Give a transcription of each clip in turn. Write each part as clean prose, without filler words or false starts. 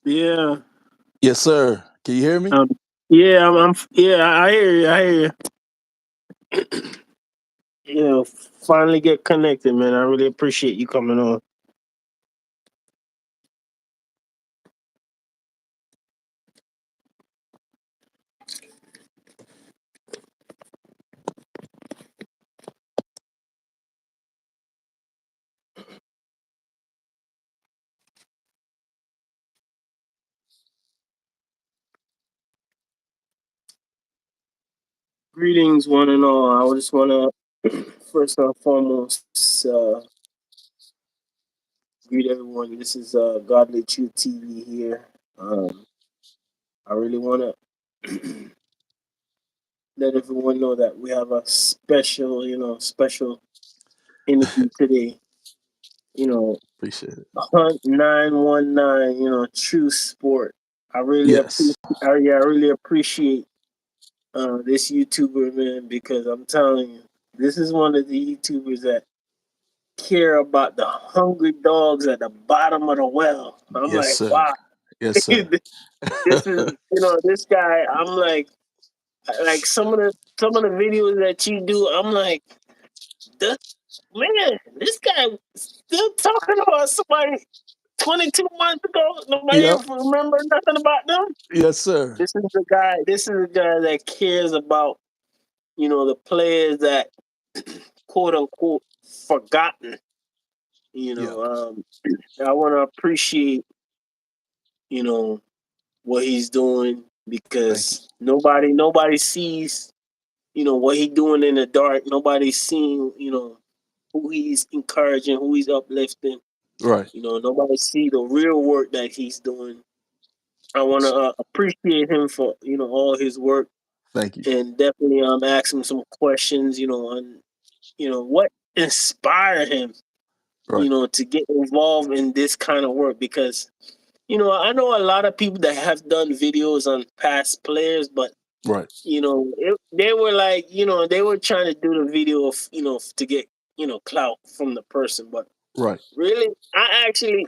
Yeah. Yes, sir. Can you hear me? Yeah, yeah, I hear you. I hear you. Finally get connected, man. I really appreciate you coming on. Greetings, one and all. I just want to first and foremost greet everyone. This is Godly Truth TV here. I really want to let everyone know that we have a special, special interview today. Appreciate it. Hunt 919. True sport. I really Yes. appreciate. Yeah, I really appreciate this YouTuber, man, because I'm telling you, this is one of the YouTubers that care about the hungry dogs at the bottom of the well. I'm Yes, like, sir. wow, Yes, sir. this is this guy. I'm like some of the videos that you do. I'm like, this, man, this guy still talking about somebody 22 months ago. Nobody Yep. ever remember nothing about them. Yes, sir. This is the guy. This is the guy that cares about the players that quote unquote forgotten. Yep. I want to appreciate you know what he's doing Thank you. because nobody sees what he's doing in the dark. Nobody's seeing who he's encouraging, who he's uplifting. Right. Nobody see the real work that he's doing. I want to appreciate him for all his work Thank you. and definitely ask him some questions. On what inspired him Right. to get involved in this kind of work because I know a lot of people that have done videos on past players, but Right. they were like, they were trying to do the video of, to get, clout from the person. But Right. really, I actually,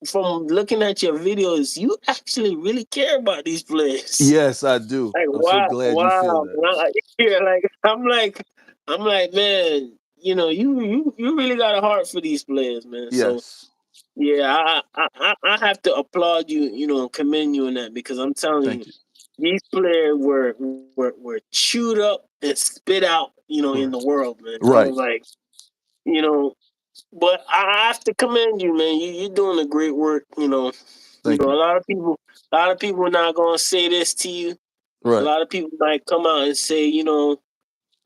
from looking at your videos, you actually really care about these players. Yes, I do. Like, I'm so wow, glad you feel wow. that. Yeah, I'm like, man, you really got a heart for these players, man. So, Yes. yeah, I have to applaud you, and commend you on that because I'm telling you, Thank you. these players were chewed up and spit out, in Right. the world, man. I Right. was like, you know, but I have to commend you, man. You're doing a great work, Thank A you. lot of people are not gonna say this to you. A Right. lot of people might come out and say,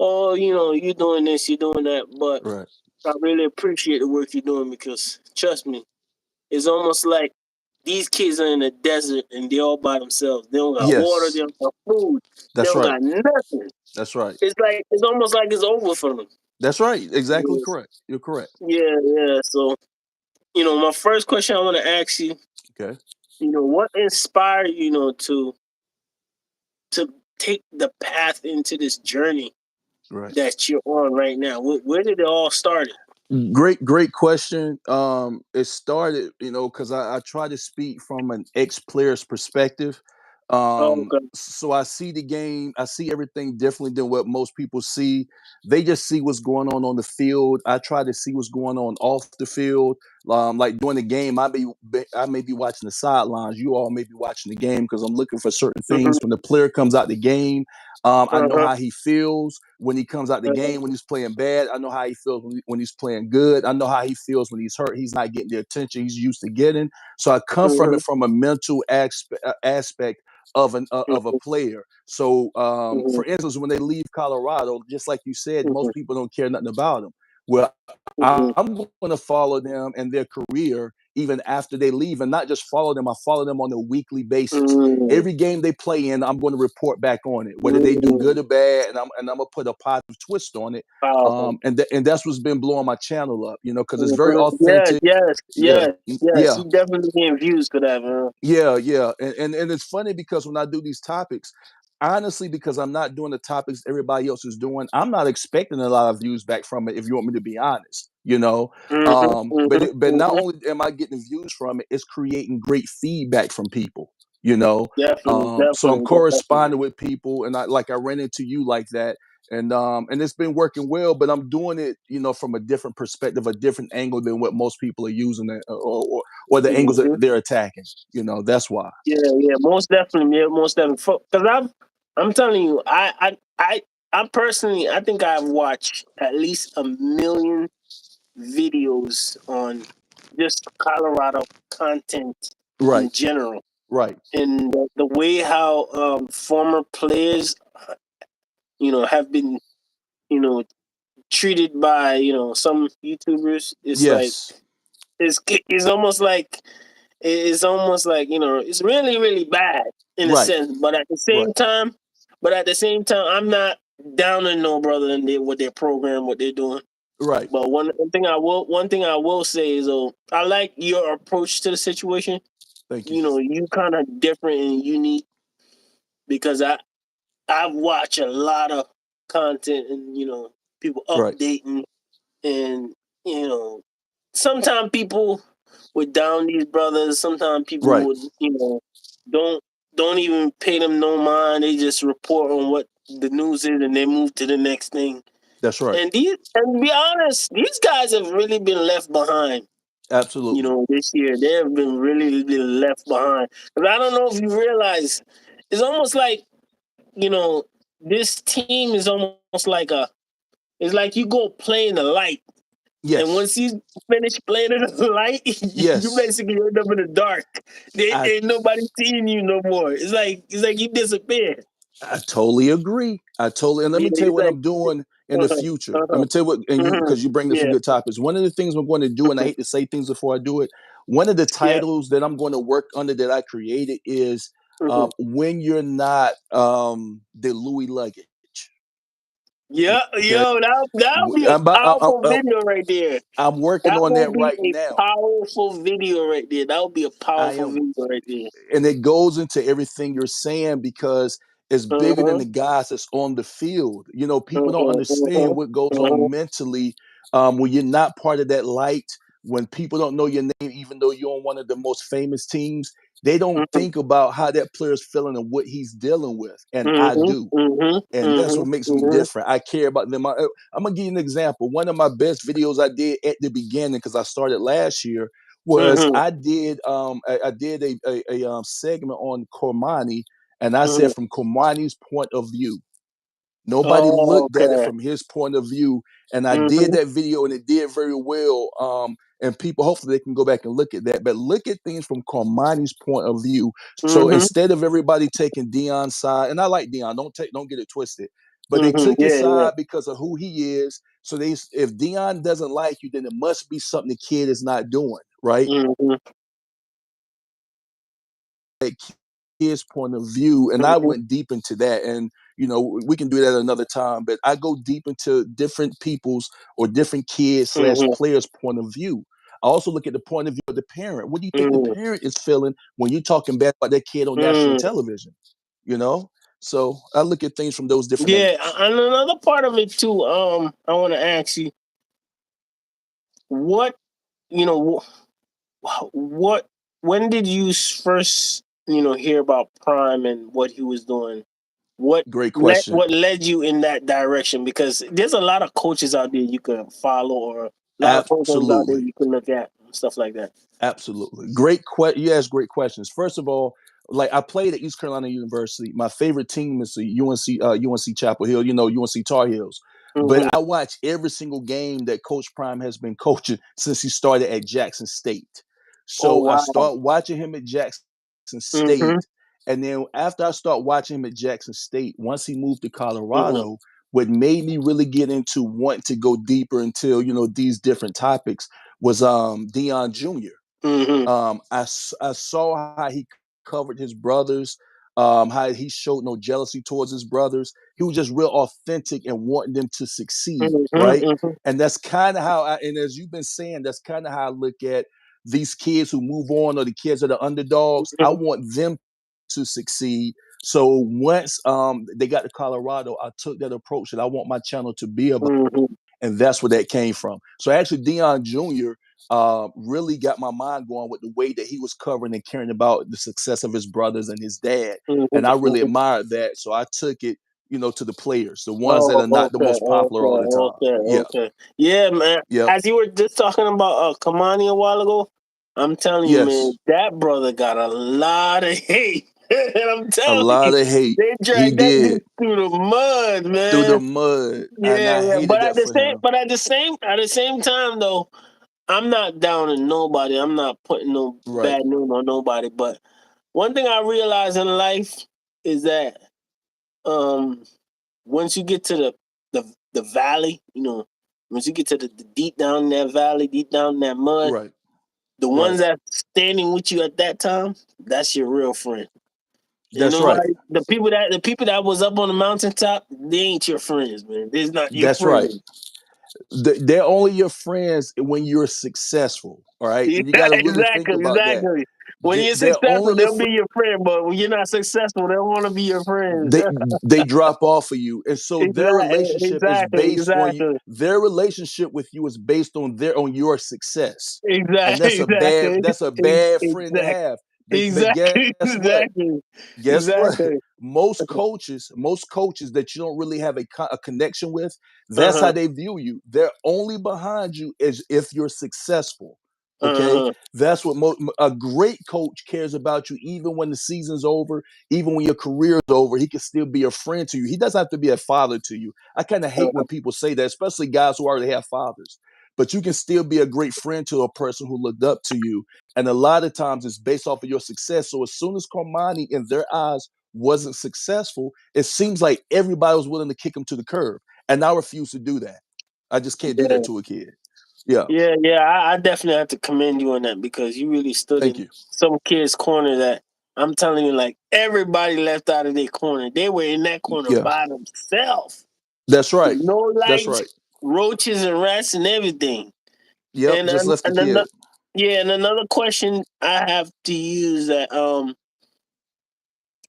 oh, you're doing this, you're doing that, but Right. I really appreciate the work you're doing because trust me, it's almost like these kids are in the desert and they're all by themselves. They don't got water, they Yes. don't got food, they That's don't right. got nothing. That's right. It's almost like it's over for them. That's right. Exactly Yes. correct. You're correct. Yeah, yeah. So, my first question I want to ask you, Okay. what inspired you, to take the path into this journey Right. that you're on right now? Where did it all start? Great question. It started, because I try to speak from an ex-player's perspective. Oh, okay. So I see the game, I see everything differently than what most people see. They just see what's going on the field. I try to see what's going on off the field. Like during the game, I may be watching the sidelines. You all may be watching the game because I'm looking for certain Mhm. things when the player comes out the game. I know Uh-huh. how he feels when he comes out the game when he's playing bad. I know how he feels when he's playing good. I know how he feels when he's hurt. He's not getting the attention he's used to getting. So I come from Mhm. it from a mental aspect of a Mhm. player. So, Mhm. for instance, when they leave Colorado, just like you said, Mhm. most people don't care nothing about them. Well, Mhm. I'm going to follow them and their career even after they leave, and not just follow them. I follow them on a weekly basis. Mhm. Every game they play in, I'm going to report back on it, whether they do good Mhm. or bad, and I'm gonna put a positive twist on it. Powerful. And that's what's been blowing my channel up, because it's very Mhm. Yeah, authentic. yes, Yeah, yes, yes. yeah. He definitely getting views for that, man. Yeah, yeah. And it's funny because when I do these topics, honestly, because I'm not doing the topics everybody else is doing, I'm not expecting a lot of views back from it, if you want me to be honest. Mhm. But Mhm. but not Mhm. only am I getting views from it, it's creating great feedback from people. Definitely, So I'm definitely, definitely. corresponding with people, and I ran into you like that. And it's been working well, but I'm doing it, from a different perspective, a different angle than what most people are using, or the angles that Mhm. they're attacking. That's why. Yeah, yeah, most definitely, yeah, most definitely. Because I'm telling you, I personally, I think I've watched at least 1 million videos on just Colorado content Right, in general, right. and the way how former players, have been, you know, treated by some YouTubers. It's like Yes. it's almost like it's almost like it's really really bad in a Right, sense, but at the right, same time, I'm not down on no brother and what their program, what they're doing. right. But one thing I will say is, I like your approach to the situation. Thank you. You kind of different and unique because I watch a lot of content and people Right, updating, and you know sometimes people would down these brothers. Sometimes people right. would don't don't even pay them no mind. They just report on what the news is and they move to the next thing. That's right. And to be honest, these guys have really been left behind. Absolutely. This year they have been really been left behind. But I don't know if you realize, it's almost like you know this team is almost like it's like you go play in the light, and Yes. once you finish playing in the light, you Yes. basically end up in the dark. There I ain't nobody seeing you no more. It's like you disappear. I totally agree. And let Yeah, me tell you it's what like I'm doing in the uh-huh, future. Let uh-huh, me tell you what, and you mhm, because you bring up some yeah, good topics. One of the things I'm going to do, and I hate to say things before I do it. One of the yeah, titles that I'm going to work under that I created is mhm. when you're not the Louis luggage. Yeah, Okay, yo, that'll be a I'm, about, powerful video right there. I'm working That on will that be right a now. powerful video right there. That will be a I powerful am, video right there. and it goes into everything you're saying because it's bigger than Uh-huh, the guys that's on the field. People don't uh-huh, understand uh-huh, what goes uh-huh, on mentally when you're not part of that light, when people don't know your name, even though you're on one of the most famous teams. They don't mhm, think about how that player's feeling and what he's dealing with. And I mhm, do. mhm, And that's mhm, what makes me mhm, different. I care about them. I'm gonna give you an example. One of my best videos I did at the beginning, because I started last year, was mhm, I did a segment on Cormani, and I said mhm. from Cormani's point of view. Nobody Oh, looked at it okay. from his point of view, and I did Mhm, that video, and it did very well. And people, hopefully, they can go back and look at that. But look at things from Cormani's point of view. So mhm, instead of everybody taking Dion's side, and I like Dion, don't get it twisted, but they mhm. took his Yeah, yeah. side because of who he is. So if Dion doesn't like you, then it must be something the kid is not doing right. Mhm, Like his point of view, and I mhm, went deep into that. And we can do that another time. But I go deep into different people's or different kids slash mhm, players' point of view. I also look at the point of view of the parent. What do you think the mhm, parent is feeling when you're talking bad about their kid on national mhm. television? You know, so I look at things from those different Yeah, angles. and another part of it too. I want to ask you, what you know, what when did you first hear about Prime and what he was doing, what Great question. what led you in that direction? Because there's a lot of coaches out there you can follow, or a lot of programs out there Absolutely. you can look at, and stuff like that. Absolutely. You ask great questions. First of all, like I played at East Carolina University. My favorite team is the UNC Chapel Hill, UNC Tar Heels. But Hmm. I watch every single game that Coach Prime has been coaching since he started at Jackson State. Oh So I wow. start watching him at Jackson Hmm. State. And then after I start watching him at Jackson State, once he moved to Hmm. Colorado, what made me really get into wanting to go deeper into, these different topics was Dion Jr. Hmm. I saw how he covered his brothers, how he showed no jealousy towards his brothers. He was just real authentic and wanting them to succeed, Hmm. right? Hmm. And that's kind of and as you've been saying, that's kind of how I look at these kids who move on or the kids that are underdogs. I want them to succeed. So once they got to Colorado, I took that approach that I want my channel to be about, Hmm. and that's where that came from. So actually, Dion Jr. Really got my mind going with the way that he was covering and caring about the success of his brothers and his dad, Hmm. and I really Hmm. admired that. So I took it, to the players, the ones that Oh, are not the okay, most popular all the time. okay, Yeah, okay. Yeah, man. yep, As you were just talking about Kamani a while ago, I'm telling you, man, yes, that brother got a lot of hate. And I'm a telling you, lot of hate. they He dragged that dude did through the mud, through the man. mud, and Yeah, I yeah. hated that for him. At the same time though, I'm not down on nobody. I'm not putting no Right, bad name on nobody. But one thing I realize in life is that um once you get to the valley, once you get to the deep down in that valley, deep down in that mud, right, the ones right. that standing with you at that time, that's your real friend. You That's know why? right. The people that was up on the mountaintop, they ain't your friends, man. They're not your That's right. friends. They're only your friends when you're successful. All right, Yeah, and you got to really think exactly, about that. exactly. When you're They're only successful, your they'll be your friend, but when you're not successful, they don't want to be your friends. they they drop off of you, and so their Exactly, relationship is exactly, based on you. exactly, Their relationship with you is based on your success, and exactly, that's a bad friend to exactly, have. But exactly, guess what? exactly, Guess what? exactly. Most coaches that you don't really have a connection with, Uh that's how huh. they view you. They're only behind you as if you're successful. Uh Okay, huh. that's what a great coach cares about you. Even when the season's over, even when your career is over, he can still be a friend to you. He doesn't have to be a father to you. I kind of hate when people say that, especially guys who already have fathers. But you can still be a great friend to a person who looked up to you, and a lot of times it's based off of your success. So as soon as Carmani, in their eyes, wasn't successful, it seems like everybody was willing to kick him to the curb. And I refuse to do that. I just can't do that Yeah, to a kid. Yeah. yeah, yeah. I definitely have to commend you on that because you really stood Thank in you. some kid's corner that I'm telling you, like everybody left out of their corner. They were in that corner Yeah. by themselves. That's right. No That's lights, right. roaches and rats and everything. Yep. And Just left the another, kid. yeah, and another question I have to use that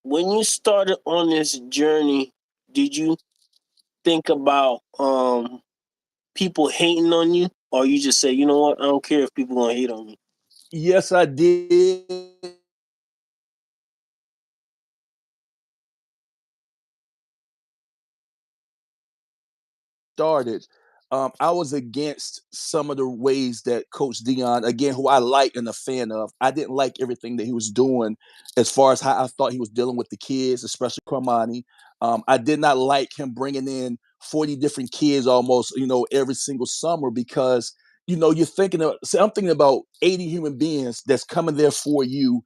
when you started on this journey, did you think about people hating on you, or you just say, you know what, I don't care if people gonna hate on me? Yes, I did. Started, I was against some of the ways that Coach Dion, again, who I like and a fan of, I didn't like everything that he was doing as far as how I thought he was dealing with the kids, especially Carmani. I did not like him bringing in 40 different kids almost, every single summer because, you're thinking of, see, I'm thinking about 80 human beings that's coming there for you,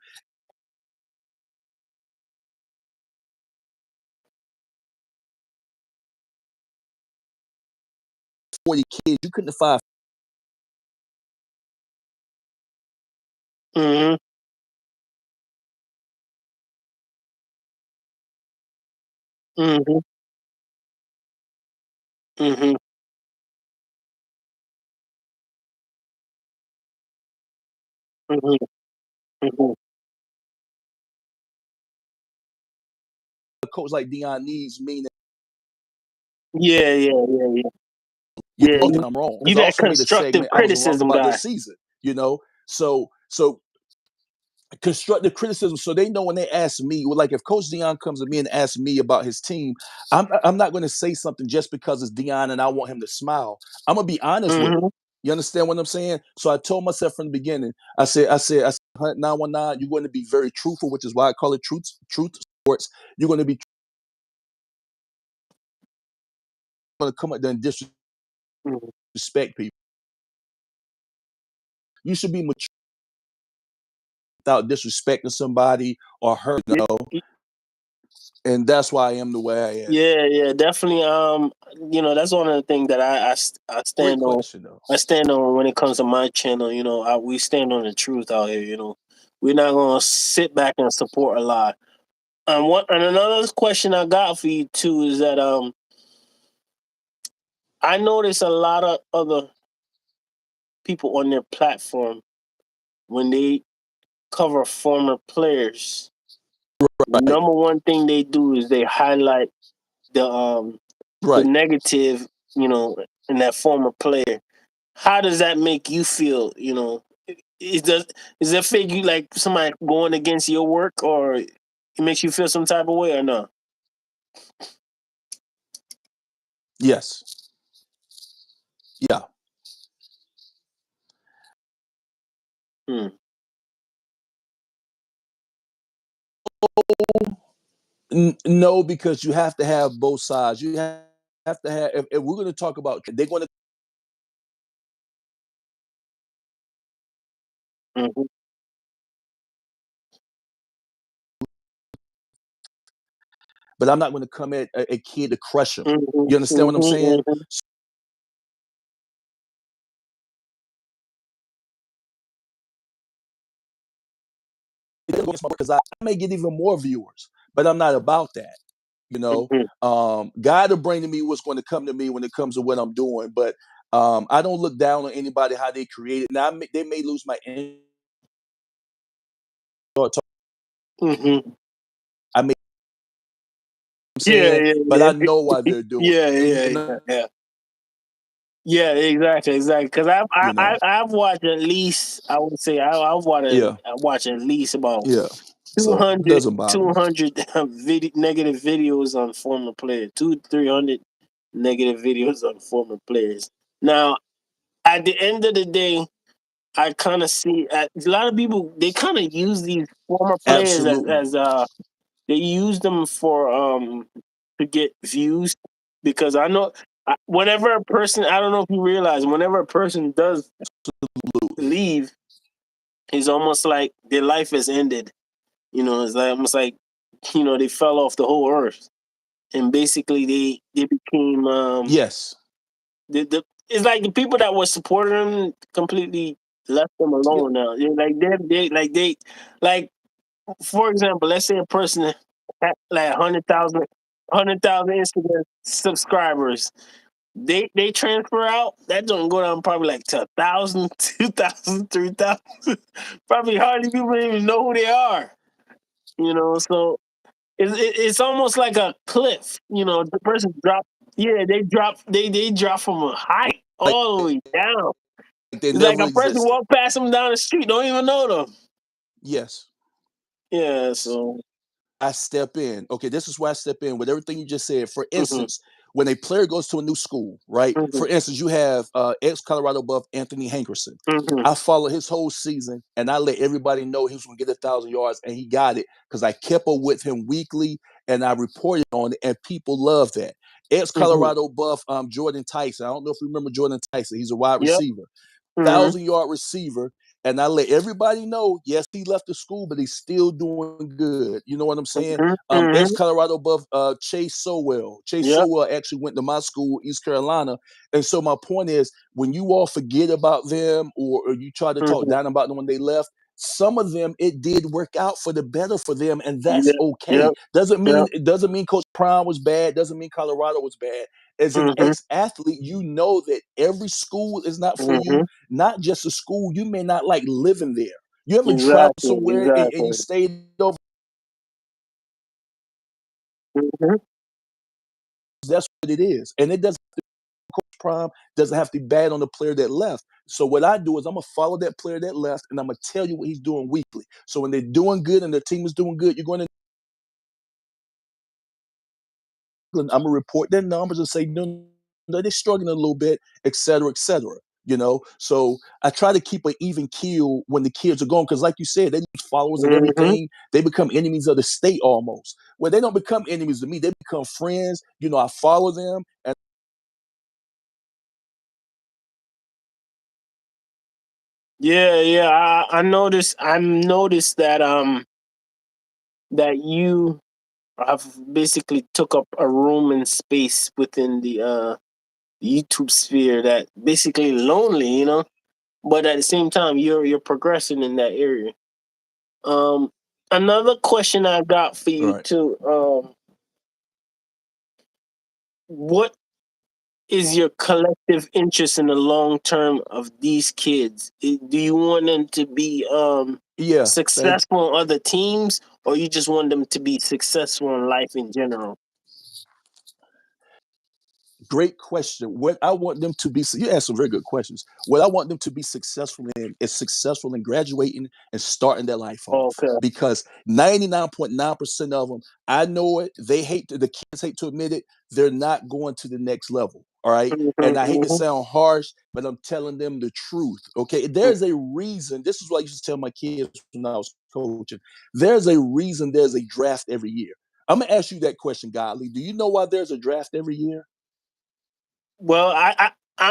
40 kids. You couldn't find Mm-hmm. Mm-hmm. Mm-hmm. Mm-hmm. Mm-hmm. a coach like Dion needs, meaning Yeah, yeah, yeah, yeah. you Yeah, know when I'm wrong. you Because I that also made a constructive segment, I was wrong criticism about guy. this season. So constructive criticism, so they know when they ask me, well, like if Coach Dion comes to me and asks me about his team, I'm not going to say something just because it's Dion and I want him to smile. I'm gonna be honest with him. Mm-hmm. You understand what I'm saying? So I told myself from the beginning. I said, 919. You're going to be very truthful, which is why I call it truth sports. You're going to be going to come up there and Mm-hmm. disrespect people. You should be mature without disrespecting somebody or hurt. You know, and that's why I am the way I am. Yeah, yeah, definitely. That's one of the things that I Great stand on. question, though. I stand on when it comes to my channel. We stand on the truth out here. We're not gonna sit back and support a lie. And another question I got for you too is that I notice a lot of other people on their platform when they cover former players. The Right, number one thing they do is they highlight the the right. negative, in that former player. How does that make you feel? Is that fake you like somebody going against your work, or it makes you feel some type of way, or no? Yes, yeah. Hmm. No, because you have to have both sides. You have to have. If we're going to talk about, they're going to. Hmm. But I'm not going to come at a kid to crush him. Hmm. You understand what I'm saying? Hmm. Because I may get even more viewers, but I'm not about that. You know, Hmm. God will bring to me what's going to come to me when it comes to what I'm doing. But I don't look down on anybody how they create it. Now they may lose my interest. Hmm. I may, I'm Yeah, saying, yeah, but yeah, I know why they're doing yeah, it. yeah, yeah, yeah. Yeah, exactly, exactly. Because You know, I've watched at least, I would say yeah, I watch at least about yeah. two So it hundred doesn't bother two me. hundred negative videos on former players, 300 negative videos on former players. Now, at the end of the day, I kind of see a lot of people, they kind of use these former players Absolutely. as they use them for to get views, because I know whenever a person, I don't know if you realize, whenever a person does leave, it's almost like their life has ended. It's like almost like they fell off the whole earth, and basically they became Yes. the it's like the people that were supporting them completely left them Yeah. alone now. Like, for example, let's say a person had like 100,000 Instagram subscribers. They transfer out. That don't go down probably like to 1,000, 2,000, 3,000. Probably hardly people even know who they are. So it's almost like a cliff. The person drop. Yeah, they drop from a height Like all the way down. they It's like never a person existed. walk past them down the street, don't even know them. Yes. Yeah. So. I step in. Okay, this is where I step in with everything you just said. For Hmm. instance, when a player goes to a new school, right? Hmm. For instance, you have ex Colorado buff Anthony Hankerson. Hmm. I followed his whole season and I let everybody know he was going to get 1,000 yards and he got it because I kept up with him weekly and I reported on it and people love that. Ex Hmm. Colorado buff Jordan Tyson. I don't know if you remember Jordan Tyson. He's a wide Yep. receiver. Hmm. 1,000 yard receiver. And I let everybody know, yes, he left the school, but he's still doing good. You know what I'm saying? Hmm. Ex Hmm. Colorado buff Chase Sowell. Chase Yep. Sowell actually went to my school, East Carolina. And so my point is, when you all forget about them or you try to talk Hmm. down about them when they left, some of them it did work out for the better for them, and that's Yep. okay. Yep. Yep. Doesn't mean Coach Prime was bad. Doesn't mean Colorado was bad. As an Hmm. ex-athlete, you know that every school is not for Hmm. you, not just a school. You may not like living there. You ever travel Exactly. somewhere and you Exactly. stayed over? Hmm. That's what it is, and it doesn't. prime doesn't have to be bad on the player that left. So what I do is I'm gonna follow that player that left, and I'm gonna tell you what he's doing weekly. So when they're doing good and their team is doing good, you're going to I'm gonna report their numbers and say, no, no, they're struggling a little bit, et cetera, et cetera. You know, so I try to keep an even keel when the kids are going, because, like you said, they lose followers and Mm-hmm. everything. They become enemies of the state almost. Well, they don't become enemies to me; they become friends. You know, I follow them, and Yeah, yeah. I noticed. I noticed that that you have basically took up a room and space within the YouTube sphere that basically lonely, you know. But at the same time, you're progressing in that area. Um, Another question I got for you right, too. What is your collective interest in the long term of these kids? Do you want them to be yeah, thank successful on other teams, or you just want them to be successful in life in general? Great question. What I want them to be, you asked some very good questions. What I want them to be successful in is successful in graduating and starting their life off. Okay. Because 99.9% of them, I know it, the kids hate to admit it, they're not going to the next level. All right. Hmm. And I hate to Hmm. sound harsh, but I'm telling them the truth. Okay. There's a reason. This is what I used to tell my kids when I was coaching. There's a reason there's a draft every year. I'm going to ask you that question, Godly. Do you know why there's a draft every year? Well,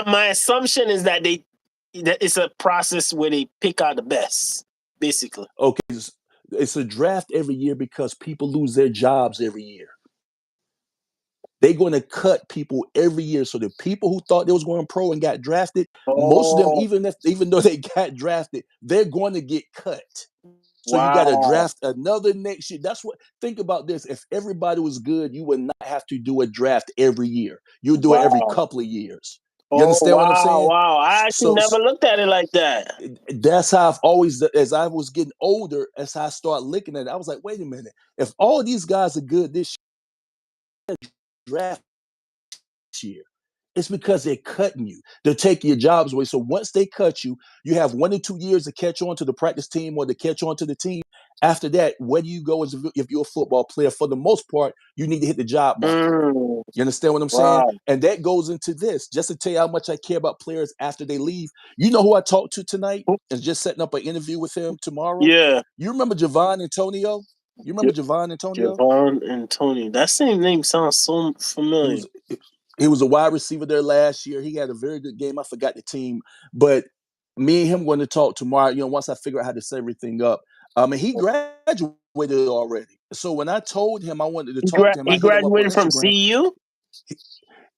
my assumption is that that it's a process where they pick out the best, basically. Okay, it's a draft every year because people lose their jobs every year. They're going to cut people every year. So the people who thought they was going pro and got drafted, most of them, Oh, even though they got drafted, they're going to get cut. So you got to wow. draft another next year. That's what. Think about this. If everybody was good, you would not have to do a draft every year. You would do it every Wow. couple of years. You Oh, understand what I'm wow, saying? wow. I actually So never looked at it like that. that's how I've always, as I was getting older, as I started looking at it, I was like, wait a minute. If all these guys are good this draft year, it's because they're cutting you. They're taking your jobs away. So once they cut you, you have 1 or 2 years to catch on to the practice team or to catch on to the team. After that, where do you go as if you're a football player? For the most part, you need to hit the job market. Mm, You understand what I'm saying? wow. And that goes into this, just to tell you how much I care about players after they leave. You know who I talked to tonight and just setting up an interview with him tomorrow? Yeah. You remember Javon Antonio? You remember J- Javon Antonio? Javon and Tony. That same name sounds so He familiar. was he was a wide receiver there last year. He had a very good game. I forgot the team, but me and him going to talk tomorrow. You know, once I figure out how to set everything up. And he graduated already. So when I told him I wanted to talk to him, I He hit him up on graduated from Instagram. CU?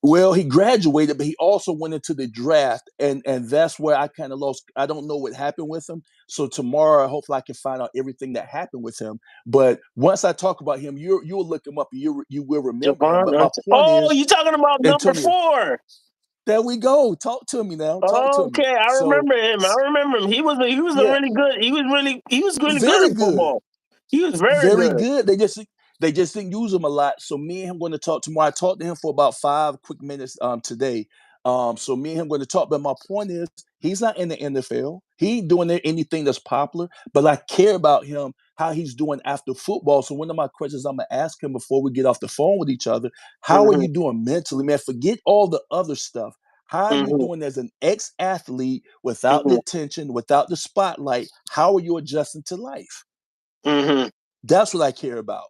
Well, he graduated, but he also went into the draft, and that's where I kind of lost. I don't know what happened with him. So tomorrow, hopefully, I can find out everything that happened with him. But once I talk about him, you'll look him up. And you will remember him. But Javon. my point Oh, is, you talking about number Antonio, 4? there we go. Talk to me now. Talk to me. Okay, I So remember him. I remember him. He was a yeah, really good. He was really good very at good. football. He was very Very good. good. They just didn't use him a lot. So me and him going to talk tomorrow. I talked to him for about 5 quick minutes today. So me and him going to talk. But my point is, he's not in the NFL. He ain't doing anything that's popular. But I care about him, how he's doing after football. So one of my questions I'm gonna ask him before we get off the phone with each other: how are Hmm. you doing mentally, man? Forget all the other stuff. How are you Hmm. doing as an ex-athlete without the Hmm. attention, without the spotlight? How are you adjusting to life? Hmm. That's what I care about.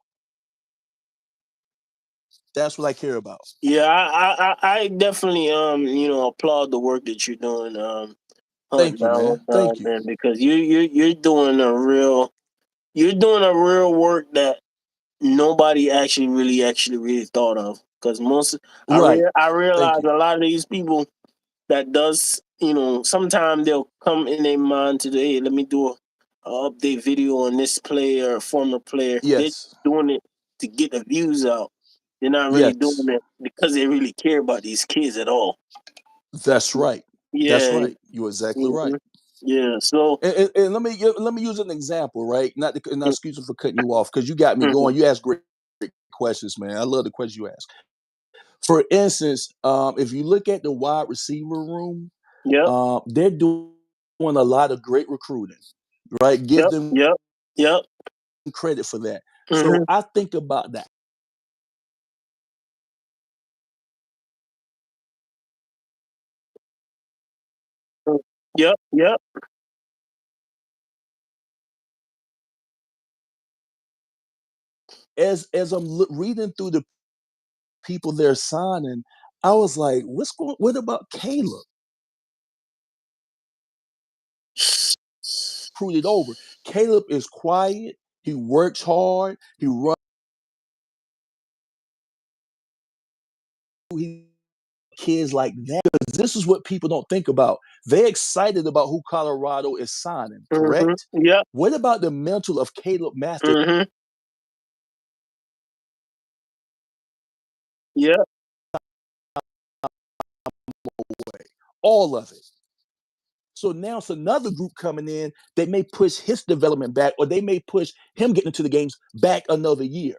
That's what I care about. Yeah, I definitely applaud the work that you're doing, hunting Thank you, down man. Thank you. man, because you're doing a real work that nobody actually really thought of. Because Right. I Thank realize you. a lot of these people that does, sometimes they'll come in their mind to the, hey, let me do a update video on this player or former player. They're Yes. doing it to get the views out. They're not really doing Yes. it because they really care about these kids at all. That's right. That's Yeah. right. You're exactly right. Mhm. Yeah. So, And let me use an example, right? Not mm, excuse me for cutting you off because you got me mhm. going. You ask great questions, man. I love the questions you ask. For instance, if you look at the wide receiver room, Yep. they're doing a lot of great recruiting, right? Give Yep. them Yep. Yep. credit for that. So Mm-hmm. I think about that Yep. Yep. as I'm reading through the people they're signing. I was like, What about Caleb? Recruited over. Caleb is quiet. He works hard. He runs. He kids like that. Because this is what people don't think about. They're excited about who Colorado is signing. Mm-hmm. Correct. Yep. What about the mental of Caleb Master? Mm-hmm. Yep. All of it. So now it's another group coming in that may push his development back, or they may push him getting into the games back another year.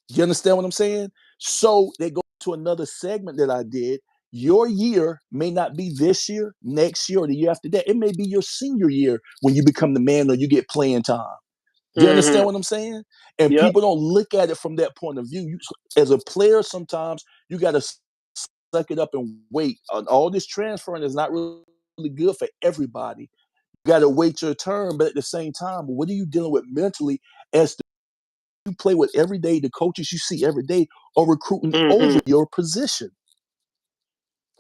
You understand what I'm saying? So they go to another segment that I did. Your year may not be this year, next year, or the year after that. It may be your senior year when you become the man or you get playing time. You understand Mm-hmm. what I'm saying? And Yep. people don't look at it from that point of view. As a player, sometimes you got to suck it up and wait. All this transferring is not really good for everybody. You got to wait your turn, but at the same time, what are you dealing with mentally as you play with every day, the coaches you see every day are recruiting Mm-hmm. over your position?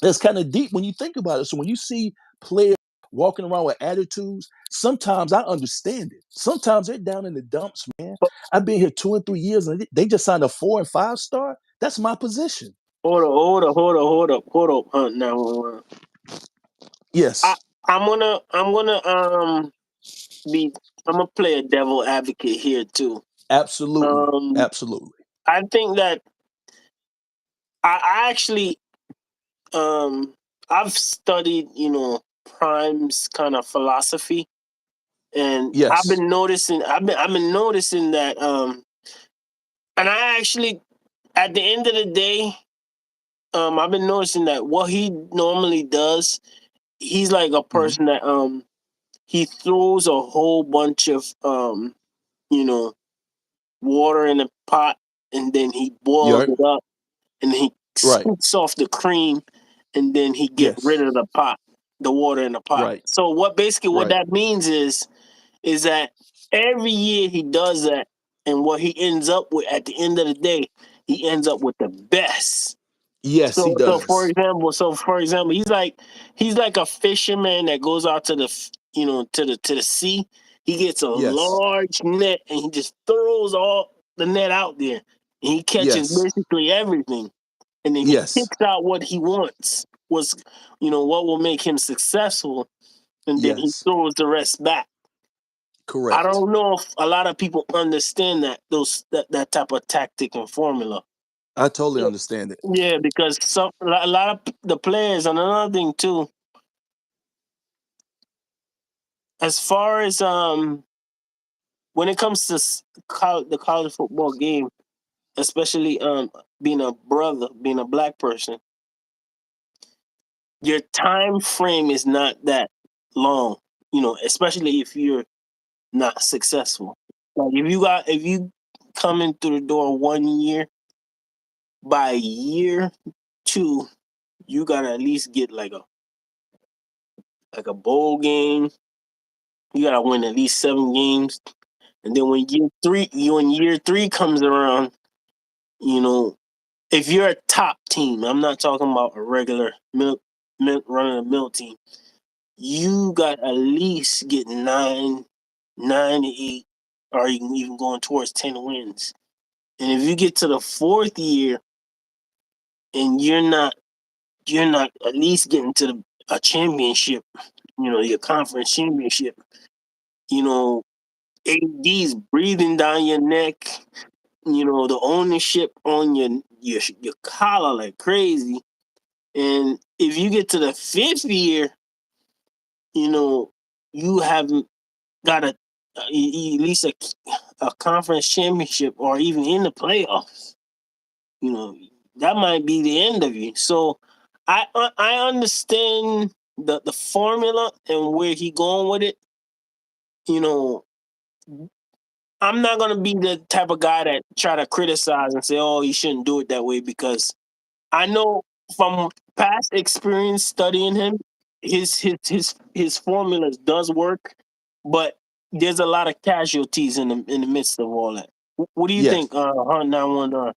That's kind of deep when you think about it. So when you see players walking around with attitudes, sometimes I understand it. Sometimes they're down in the dumps, man. I've been here 2 and 3 years and they just signed a 4 and 5 star. That's my position. Hold up, Hunt. Now, I Yes, I'm gonna be I'm gonna play a devil advocate here too. absolutely. Um, Absolutely. I think that I actually I've studied Prime's kind of philosophy, and Yes. I've been noticing that and I actually at the end of the day I've been noticing that what he normally does, he's like a Mhm. person that he throws a whole bunch of you know water in a pot, and then he boils You're it up, and he right. scoops off the cream, and then he get rid Yes. of the water in the pot. Right. So what Right. that means is that every year he does that, and what he ends up with at the end of the day, he ends up with the best. Yes, he does. So for example, he's like a fisherman that goes out to the to the sea. He gets a Yes. large net and he just throws all the net out there, and he catches Yes. basically everything, and then he Yes. picks out what he wants, was what will make him successful, and then he Yes. throws the rest back. I Correct. don't know if a lot of people understand that type of tactic and formula. I totally understand it. Yeah, because a lot of the players, and another thing too, as far as when it comes to the college football game, especially being a brother, being a black person, your time frame is not that long. Especially if you're not successful. Like if you come in through the door 1 year, by year two, you gotta at least get like a bowl game. You gotta win at least 7 games. And then when year three comes around, you know, if you're a top team, I'm not talking about a regular run of the mill team. You got at least get 9 to 8, or even going towards 10 wins. And if you get to the fourth year and you're not at least getting to a championship, your conference championship, you know, AD's breathing down your neck, the ownership on your collar like crazy. And if you get to the fifth year, you know, you haven't got at least a conference championship or even in the playoffs. You know, that might be the end of you. So I understand the formula and where he going with it. You know, I'm not gonna be the type of guy that try to criticize and say, "Oh, you shouldn't do it that way," because I know from past experience studying him, his formulas does work, but there's a lot of casualties in the midst of all that. What do you Yes. think, Hunt 911?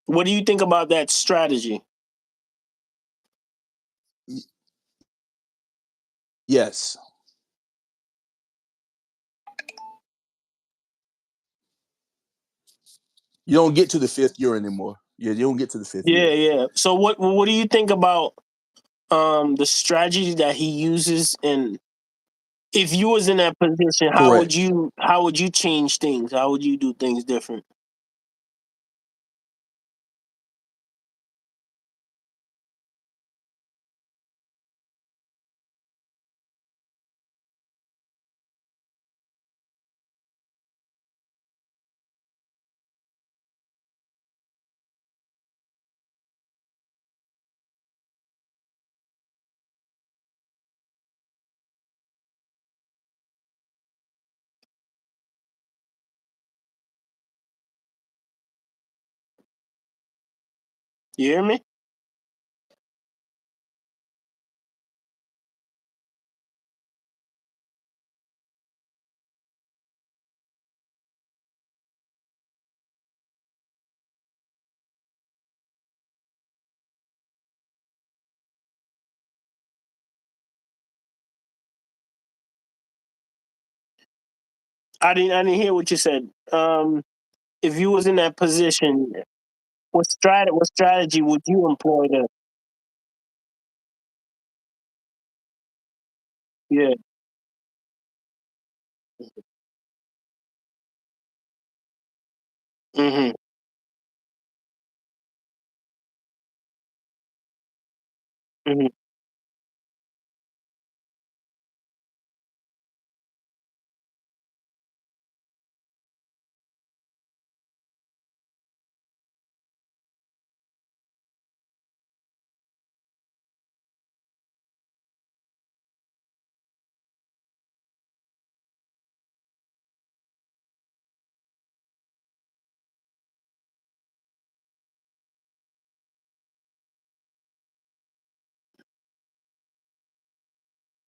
What do you think about that strategy? Y- Yes. You don't get to the fifth year anymore. Yeah, you don't get to the fifth Yeah, year. yeah. So what do you think about the strategy that he uses, and if you was in that position, Correct. how would you change things? How would you do things different? You hear me? I didn't hear what you said. If you was in that position, what strategy would you employ to? Yeah. Hmm. Hmm.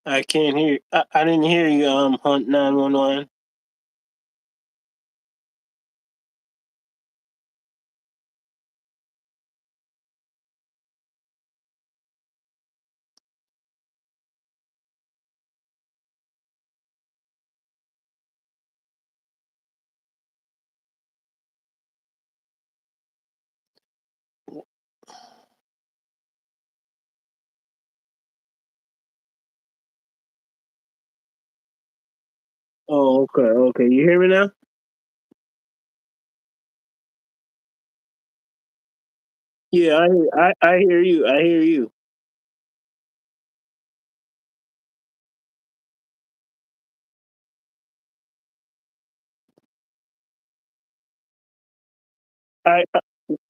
I can't hear. I didn't hear you. Hunt 911. Oh, okay, okay. You hear me now? Yeah, I hear you. I hear you.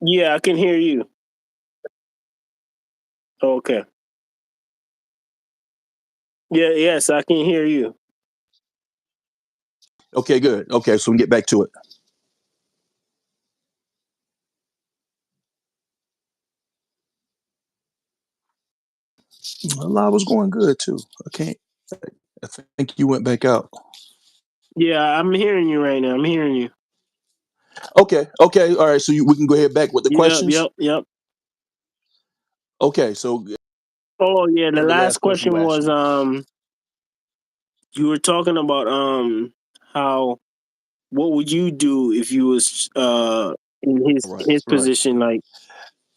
Yeah, I can hear you. Okay. Yeah, yes, I can hear you. Okay, good. Okay, so we can get back to it. A lot was going good too. I can't. I think you went back out. Yeah, I'm hearing you right now. I'm hearing you. Okay. Okay. All right. So we can go ahead back with the Yep, questions. yep, yep. Okay. So Oh yeah, the the last last question you question asked was me. you were talking about how what would you do if you was in Right. his Right. position, like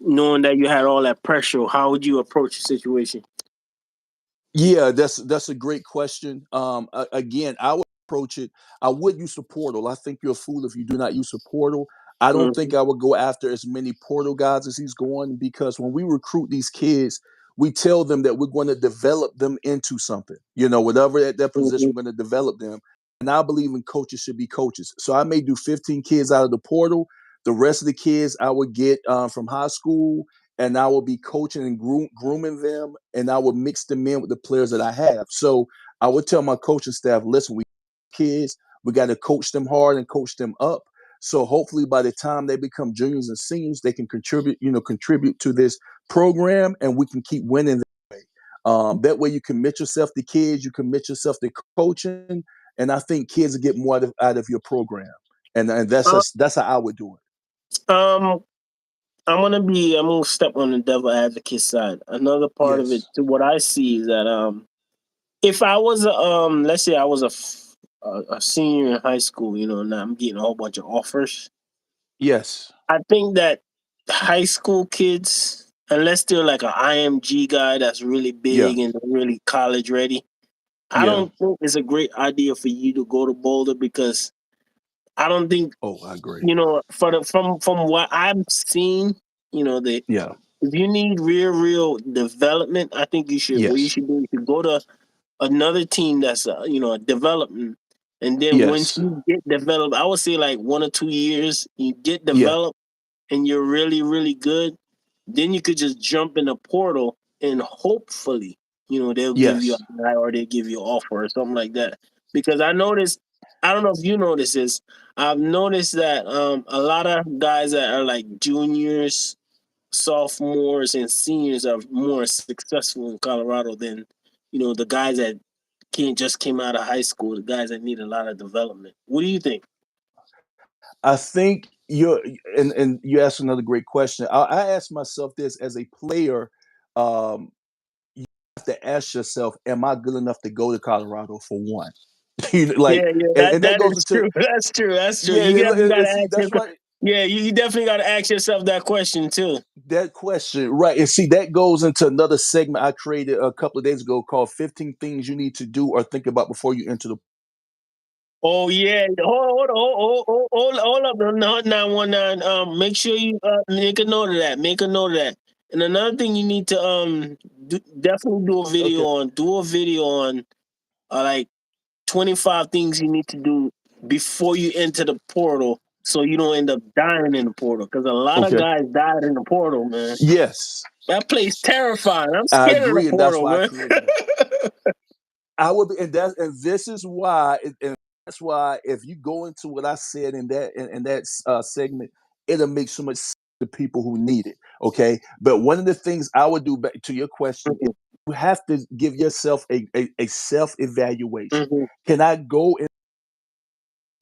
knowing that you had all that pressure, how would you approach the situation? Yeah, that's a great question. Again, I would approach it. I would use a portal. I think you're a fool if you do not use a portal. I don't think Hmm. I would go after as many portal guys as he's going because when we recruit these kids, we tell them that we're going to develop them into something, whatever at that position, Mhm. we're going to develop them. And I believe in coaches should be coaches. So I may do 15 kids out of the portal. The rest of the kids I would get from high school, and I will be coaching and grooming them, and I will mix them in with the players that I have. So I would tell my coaching staff, listen, we kids, we got to coach them hard and coach them up. So hopefully by the time they become juniors and seniors, they can contribute to this program, and we can keep winning that way. That way you commit yourself to kids, you commit yourself to coaching, and I think kids will get more out of your program. And Uh, that's how I would do it. um, I'm gonna step on the devil advocate side. Another part of it, Yes. to what I see is that if I was let's say I was a senior in high school, now I'm getting a whole bunch of offers. Yes. I think that high school kids, unless they're like an IMG guy that's really Yeah. big and really college ready, I Yeah. don't think it's a great idea for you to go to Boulder, because I don't think, Oh, I agree. for from what I've seen, the Yeah. if you need real development, I think what you Yes. should do, you should go to another team that's a development, and then once Yes. you get developed, I would say like 1 or 2 years, you get Yeah. developed and you're really good, then you could just jump in the portal, and hopefully, they'll give you a Yes. high, or they'll give you an offer or something like that. Because I don't know if you notice this, I've noticed that a lot of guys that are like juniors, sophomores, and seniors are more successful in Colorado than the guys that can't just came out of high school, the guys that need a lot of development. What do you think? I think and you asked another great question. I ask myself this as a player. Um, you have to ask yourself, am I good enough to go to Colorado for one? Yeah, Like, yeah, and that that goes is into, true. That's true. That's true. yeah, You definitely got to see, ask that's your. right. Yeah, you definitely got to ask yourself that question too. That question, right? And see, that goes into another segment I created a couple of days ago called "15 Things You Need to Do or Think About Before You Enter the." Oh yeah, hold up, no, 919. Make sure you make a note of that. Make a note of that. And another thing you need to definitely do a video Okay. on. Do a video on like 25 things you need to do before you enter the portal, so you don't end up dying in the portal. Because a lot of Okay. guys died in the portal, man. Yes, That place terrifying. I'm I scared of the agree, and that's portal, why I man. created it. I would be, and this is why, and that's why if you go into what I said in that segment, it'll make so much sense to people who need it. Okay, but one of the things I would do, back to your question, is Mhm, you have to give yourself a self evaluation. mhm. Can I go and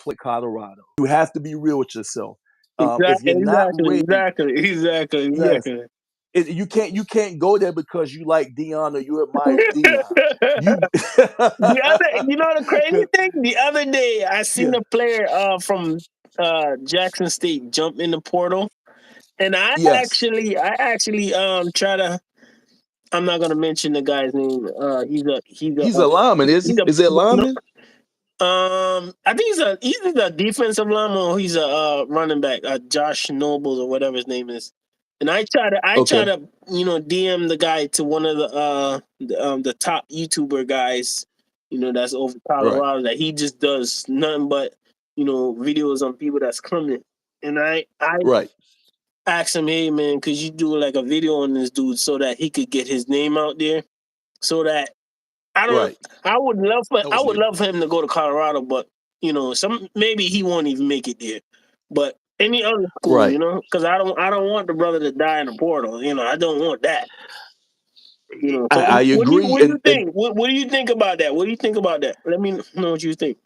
play Colorado? You have to be real with yourself. If Exactly, you're not exactly, ready, exactly, exactly, yes, exactly. you can't go there because you like Dion or you admire Dion. You The crazy 'Cause- thing, the other day I seen yeah, a player from Jackson State jump in the portal, and yes, I actually try to. I'm not gonna mention the guy's name. he's a lineman, is he's he? Is it no, lineman? I think he's a defensive lineman, or he's a running back, Josh Nobles or whatever his name is. And I try Okay, to DM the guy to one of the top YouTuber guys, that's over right, Colorado, that he just does nothing but videos on people that's coming. And I right, asked him, hey man, could you do like a video on this dude so that he could get his name out there, so that I don't. right. That I was would me. love for him to go to Colorado, but some maybe he won't even make it there. But any other school, Right. because I don't want the brother to die in the portal. I don't want that. So I agree, what do you and think? What do you think about that? What do you think about that? Let me know what you think.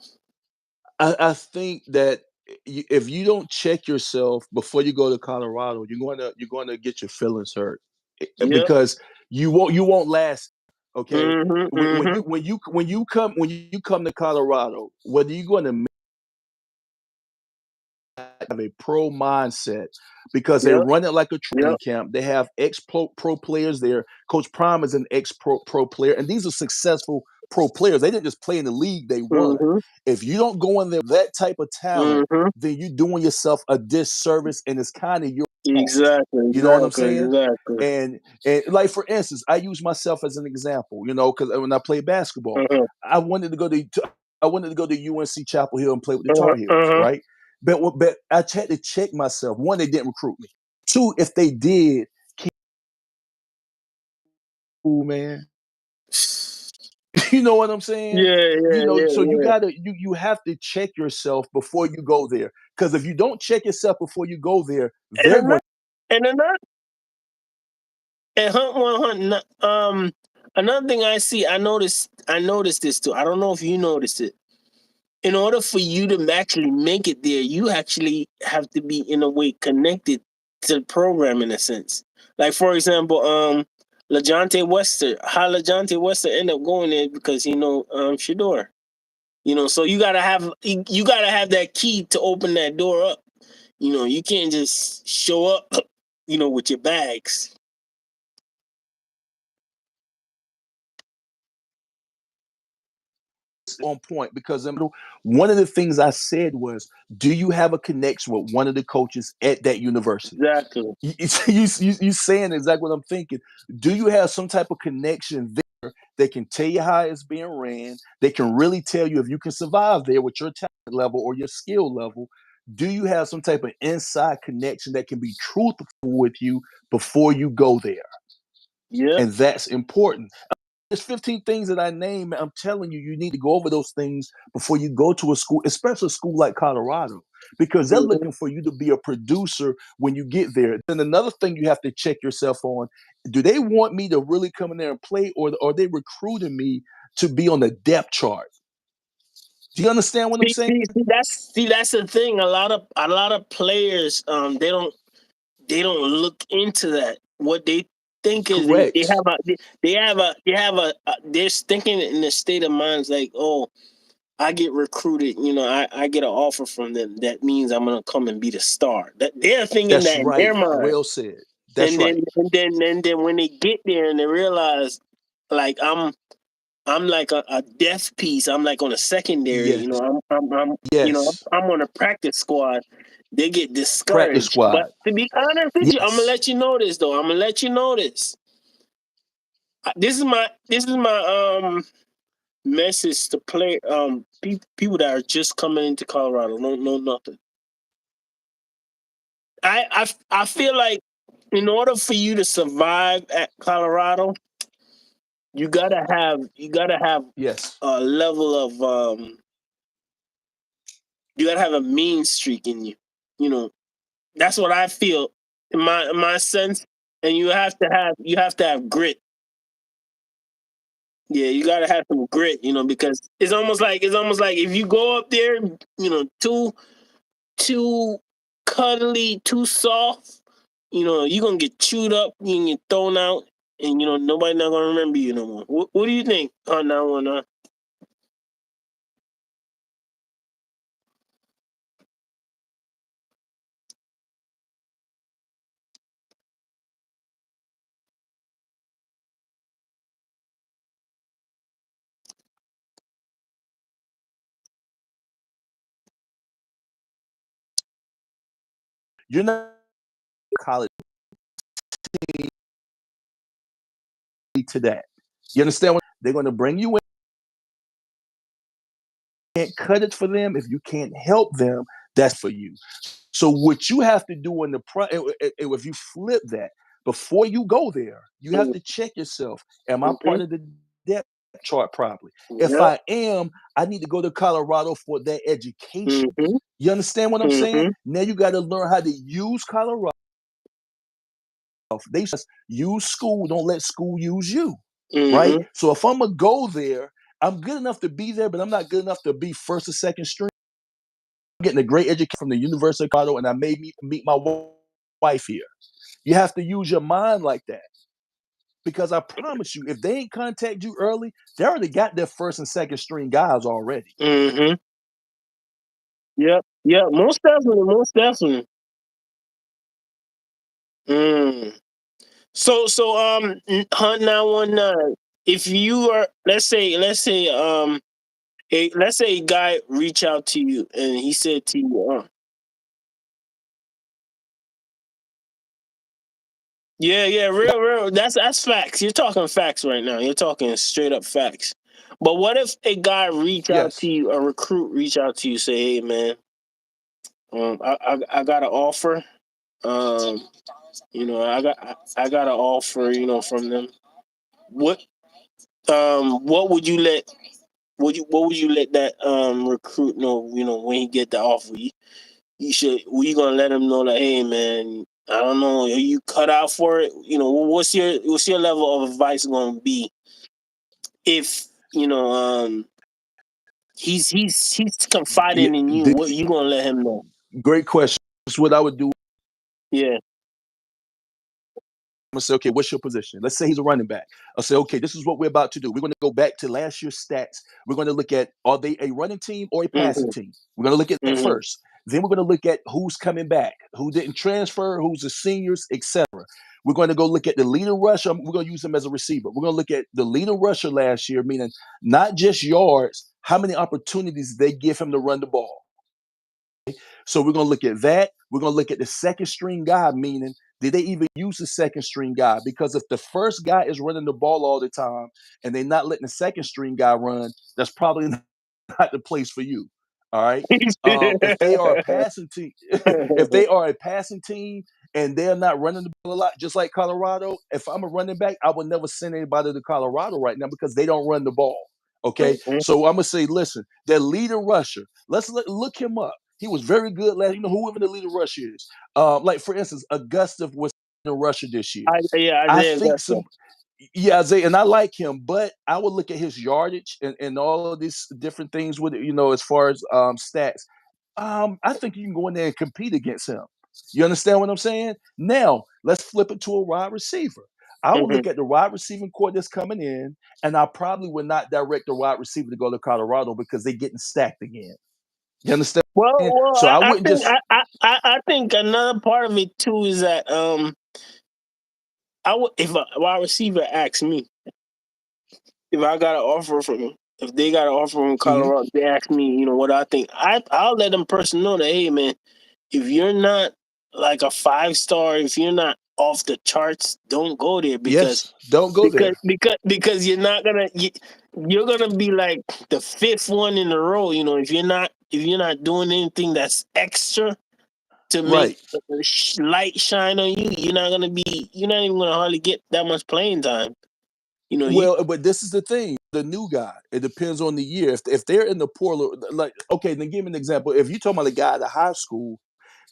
I think that if you don't check yourself before you go to Colorado, you're going to get your feelings hurt. Yep. Because you won't last. Okay, Mm-hmm. when Mm-hmm. you come to Colorado, whether you're going to have a pro mindset, because they Yep. run it like a Yep. training camp. They have ex pro players there. Coach Prime is an ex pro player, and these are successful pro players. They didn't just play in the league; they won. Mm-hmm. If you don't go in there with that type of talent, Mm-hmm. then you're doing yourself a disservice, and it's kind of your Exactly, You know what I'm exactly, saying? exactly. And like for instance, I use myself as an example, because when I play basketball, Uh-huh, I wanted to go I wanted to go to UNC Chapel Hill and play with the uh-huh, Tar Heels, uh-huh. right? But I had to check myself. One, they didn't recruit me. Two, if they did, cool, man. You know what I'm saying? Yeah, yeah, yeah, So you yeah. gotta you have to check yourself before you go there. Because if you don't check yourself before you go there, And they're going. another, and another, and hunt one hunt. Another thing I see, I noticed this too. I don't know if you noticed it. In order for you to actually make it there, you actually have to be in a way connected to the program in a sense. Like for example, LaJohntay Wester, how LaJohntay Wester ended up going there because Shador. So you gotta have that key to open that door up. You can't just show up, with your bags. On point because one of the things I said was, do you have a connection with one of the coaches at that university? Exactly. You saying exactly what I'm thinking. Do you have some type of connection there that can tell you how it's being ran? They can really tell you if you can survive there with your talent level or your skill level. Do you have some type of inside connection that can be truthful with you before you go there? Yep. And that's important. There's 15 things that I name. I'm telling you, you need to go over those things before you go to a school, especially a school like Colorado, because they're Hmm. looking for you to be a producer when you get there. Then another thing you have to check yourself on: do they want me to really come in there and play, or are they recruiting me to be on the depth chart? Do you understand what I'm See, saying? see, see, that's the thing. A lot of players, they don't look into that. What they think is they Correct. have a they're thinking in the state of minds like, oh, I get recruited, I get an offer from them. That means I'm gonna come and be the star. That they're thinking That's that in their right. mind. Well said. That's And then right. when they get there and they realize like I'm like a death piece. I'm like on a secondary. Yes. I'm Yes. I'm on a practice squad. They get Practice discouraged. But squad. to be honest with you, I'm gonna Yes. let you know this though. I'm gonna let you know this. This is my message to play people that are just coming into Colorado. Don't know nothing. I feel like in order for you to survive at Colorado, you gotta have Yes. a level of you gotta have a mean streak in you. You know, that's what I feel in my sense. And you have to have grit. Yeah, you gotta have some grit, because it's almost like if you go up there, too cuddly, too soft, you're gonna get chewed up, you can get thrown out, and nobody not gonna remember you no more. What do you think on that one? You're not college to that. You understand what they're going to bring you in? Can't cut it for them. If you can't help them, that's for you. So what you have to do in the if you flip that before you go there, you have to check yourself. Am I Mm-hmm. part of the depth chart properly? If Yep. I am, I need to go to Colorado for that education. Mm-hmm. You understand what I'm saying? Mm-hmm. Now you got to learn how to use Colorado. They just use school, don't let school use you. Right? Mm-hmm. So if I'm gonna go there, I'm good enough to be there, but I'm not good enough to be first or second string. I'm getting a great education from the University of Colorado, and I may meet my wife here. You have to use your mind like that. Because I promise you, if they ain't contact you early, they already got their first and second string guys already. Mm-hmm. Yep. Yep. Most definitely. Most definitely. Mm. So, Hunt 919. If you are, let's say a guy reach out to you and he said to you, Yeah, yeah, real. That's facts. You're talking facts right now. You're talking straight up facts. But what if a guy reach out to Yes. you, a recruit reach out to you, say, "Hey, man, I got an offer. Um, I got an offer, from them. What what would you let what would you let that recruit know? When he get the offer, you should. Were you gonna let him know like, hey, man, I don't know, are you cut out for it? What's your level of advice gonna be if he's Yeah, confiding in you? What you gonna let him know? great question. That's what I would do. Yeah. I'm gonna say, okay, what's your position? Let's say he's a running back. I'll say, okay, this is what we're about to do. We're gonna go back to last year's stats. We're gonna look at, are they a running team or a passing Hmm. team? We're gonna look at that Hmm. first. Then we're gonna look at who's coming back, who didn't transfer, who's the seniors, etc. We're going to go look at the leader rusher. We're going to use him as a receiver. We're going to look at the leader rusher last year, meaning not just yards, how many opportunities they give him to run the ball. So we're going to look at that. We're going to look at the second string guy, meaning did they even use the second string guy? Because if the first guy is running the ball all the time and they're not letting the second string guy run, that's probably not the place for you. All right. If they are a passing team, if they are a passing team and they're not running the ball a lot, just like Colorado, if I'm a running back, I would never send anybody to Colorado right now because they don't run the ball. Okay. So I'm gonna say, listen, their leader rusher, let's look him up. He was very good last. You know, whoever the leader rusher is. Like for instance, Augusta was the rusher this year. Yeah, I Isaiah think Augusta. some yeah, Isaiah, and I like him, but I would look at his yardage and all of these different things with it, as far as stats. I think you can go in there and compete against him. You understand what I'm saying? Now, let's flip it to a wide receiver. I would Hmm. look at the wide receiving core that's coming in, and I probably would not direct the wide receiver to go to Colorado because they're getting stacked again. You understand? Well, So I I wouldn't think just. I think another part of it too is that I would, if a wide receiver asks me, if I got an offer from him, if they got an offer from Mhm. Colorado, they ask me, what I think. I'll let them person know that, hey, man, if you're not like a 5 star, if you're not off the charts, don't go there because Yes, don't go because there. because because you're gonna be like the fifth one in a row. If you're not doing anything that's extra to make Right. the light shine on you, you're not even gonna hardly get that much playing time. You Well, but this is the thing. The new guy, it depends on the year. If they're in the poor, like, okay, then give me an example. If you're talking about a guy at a high school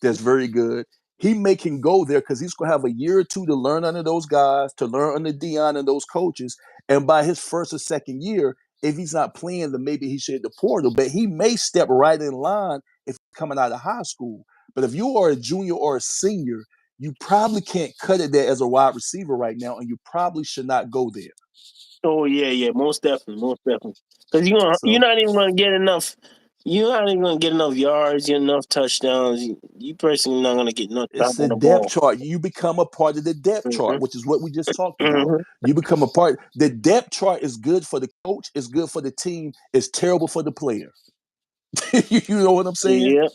that's very good, he may can go there because he's gonna have a year or two to learn under those guys, to learn under Dion and those coaches. And by his first or second year, if he's not playing, then maybe he should hit the portal. But he may step right in line if he's coming out of high school. But if you are a junior or a senior, you probably can't cut it there as a wide receiver right now, and you probably should not go there. Oh yeah, yeah, most definitely. Because you're So not even gonna get enough. You're not even gonna get enough yards, enough touchdowns. You personally not gonna get enough time it's the on the depth ball. chart. You become a part of the depth chart, Hmm. which is what we just talked about. Hmm. You become a part. The depth chart is good for the coach, it's good for the team, it's terrible for the player. You know what I'm saying? Yeah.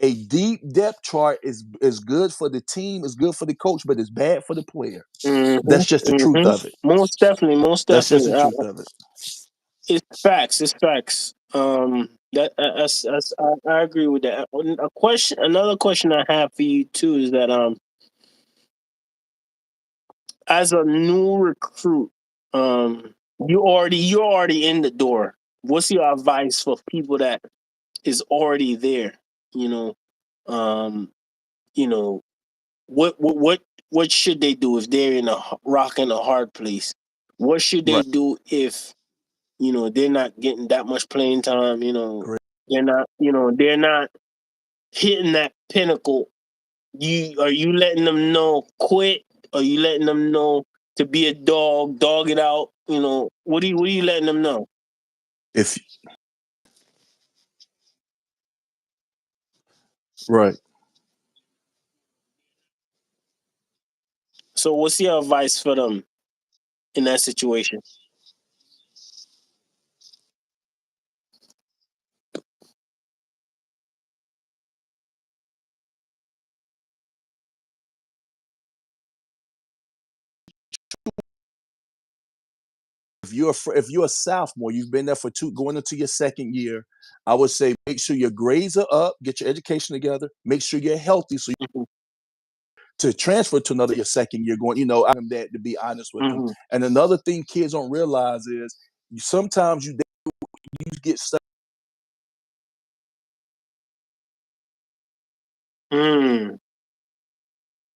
A deep depth chart is good for the team, it's good for the coach, but it's bad for the player. Hmm. That's just the truth Hmm. of it. Most definitely. Most That's just definitely. the truth of it. It's facts. It's facts. I agree with that. Another question I have for you too is that as a new recruit, you're already in the door. What's your advice for people that is already there? You know, um, you know, what should they do if they're in a rock and a hard place? What should they Right. do if they're not getting that much playing time? Great. They're not hitting that pinnacle. Are you letting them know quit? Are you letting them know to be a dog it out? What are you letting them know? If right. So what's your advice for them in that situation? if you're a sophomore, you've been there for going into your second year. I would say make sure your grades are up, get your education together, make sure you're healthy, so Mhm. to transfer to another your second year going, I'm that to be honest with them. Mhm. And another thing kids don't realize is sometimes you get stuck. Mm.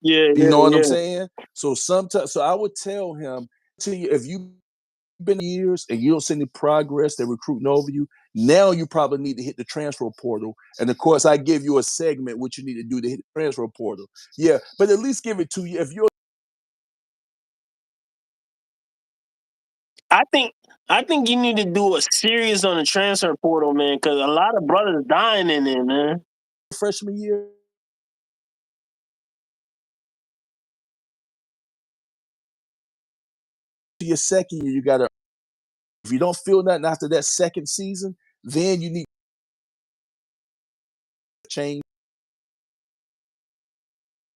Yeah, You yeah, know what I'm yeah. saying? So sometimes, so I would tell him, to you, if you've been years and you don't see any progress, they're recruiting over you. Now you probably need to hit the transfer portal. And of course, I give you a segment what you need to do to hit the transfer portal. Yeah, but at least give it to you. If you're I think I think you need to do a series on the transfer portal, man, because a lot of brothers dying in there, man. a freshman year to your second year, you gotta. If you don't feel nothing after that second season, then you need to change.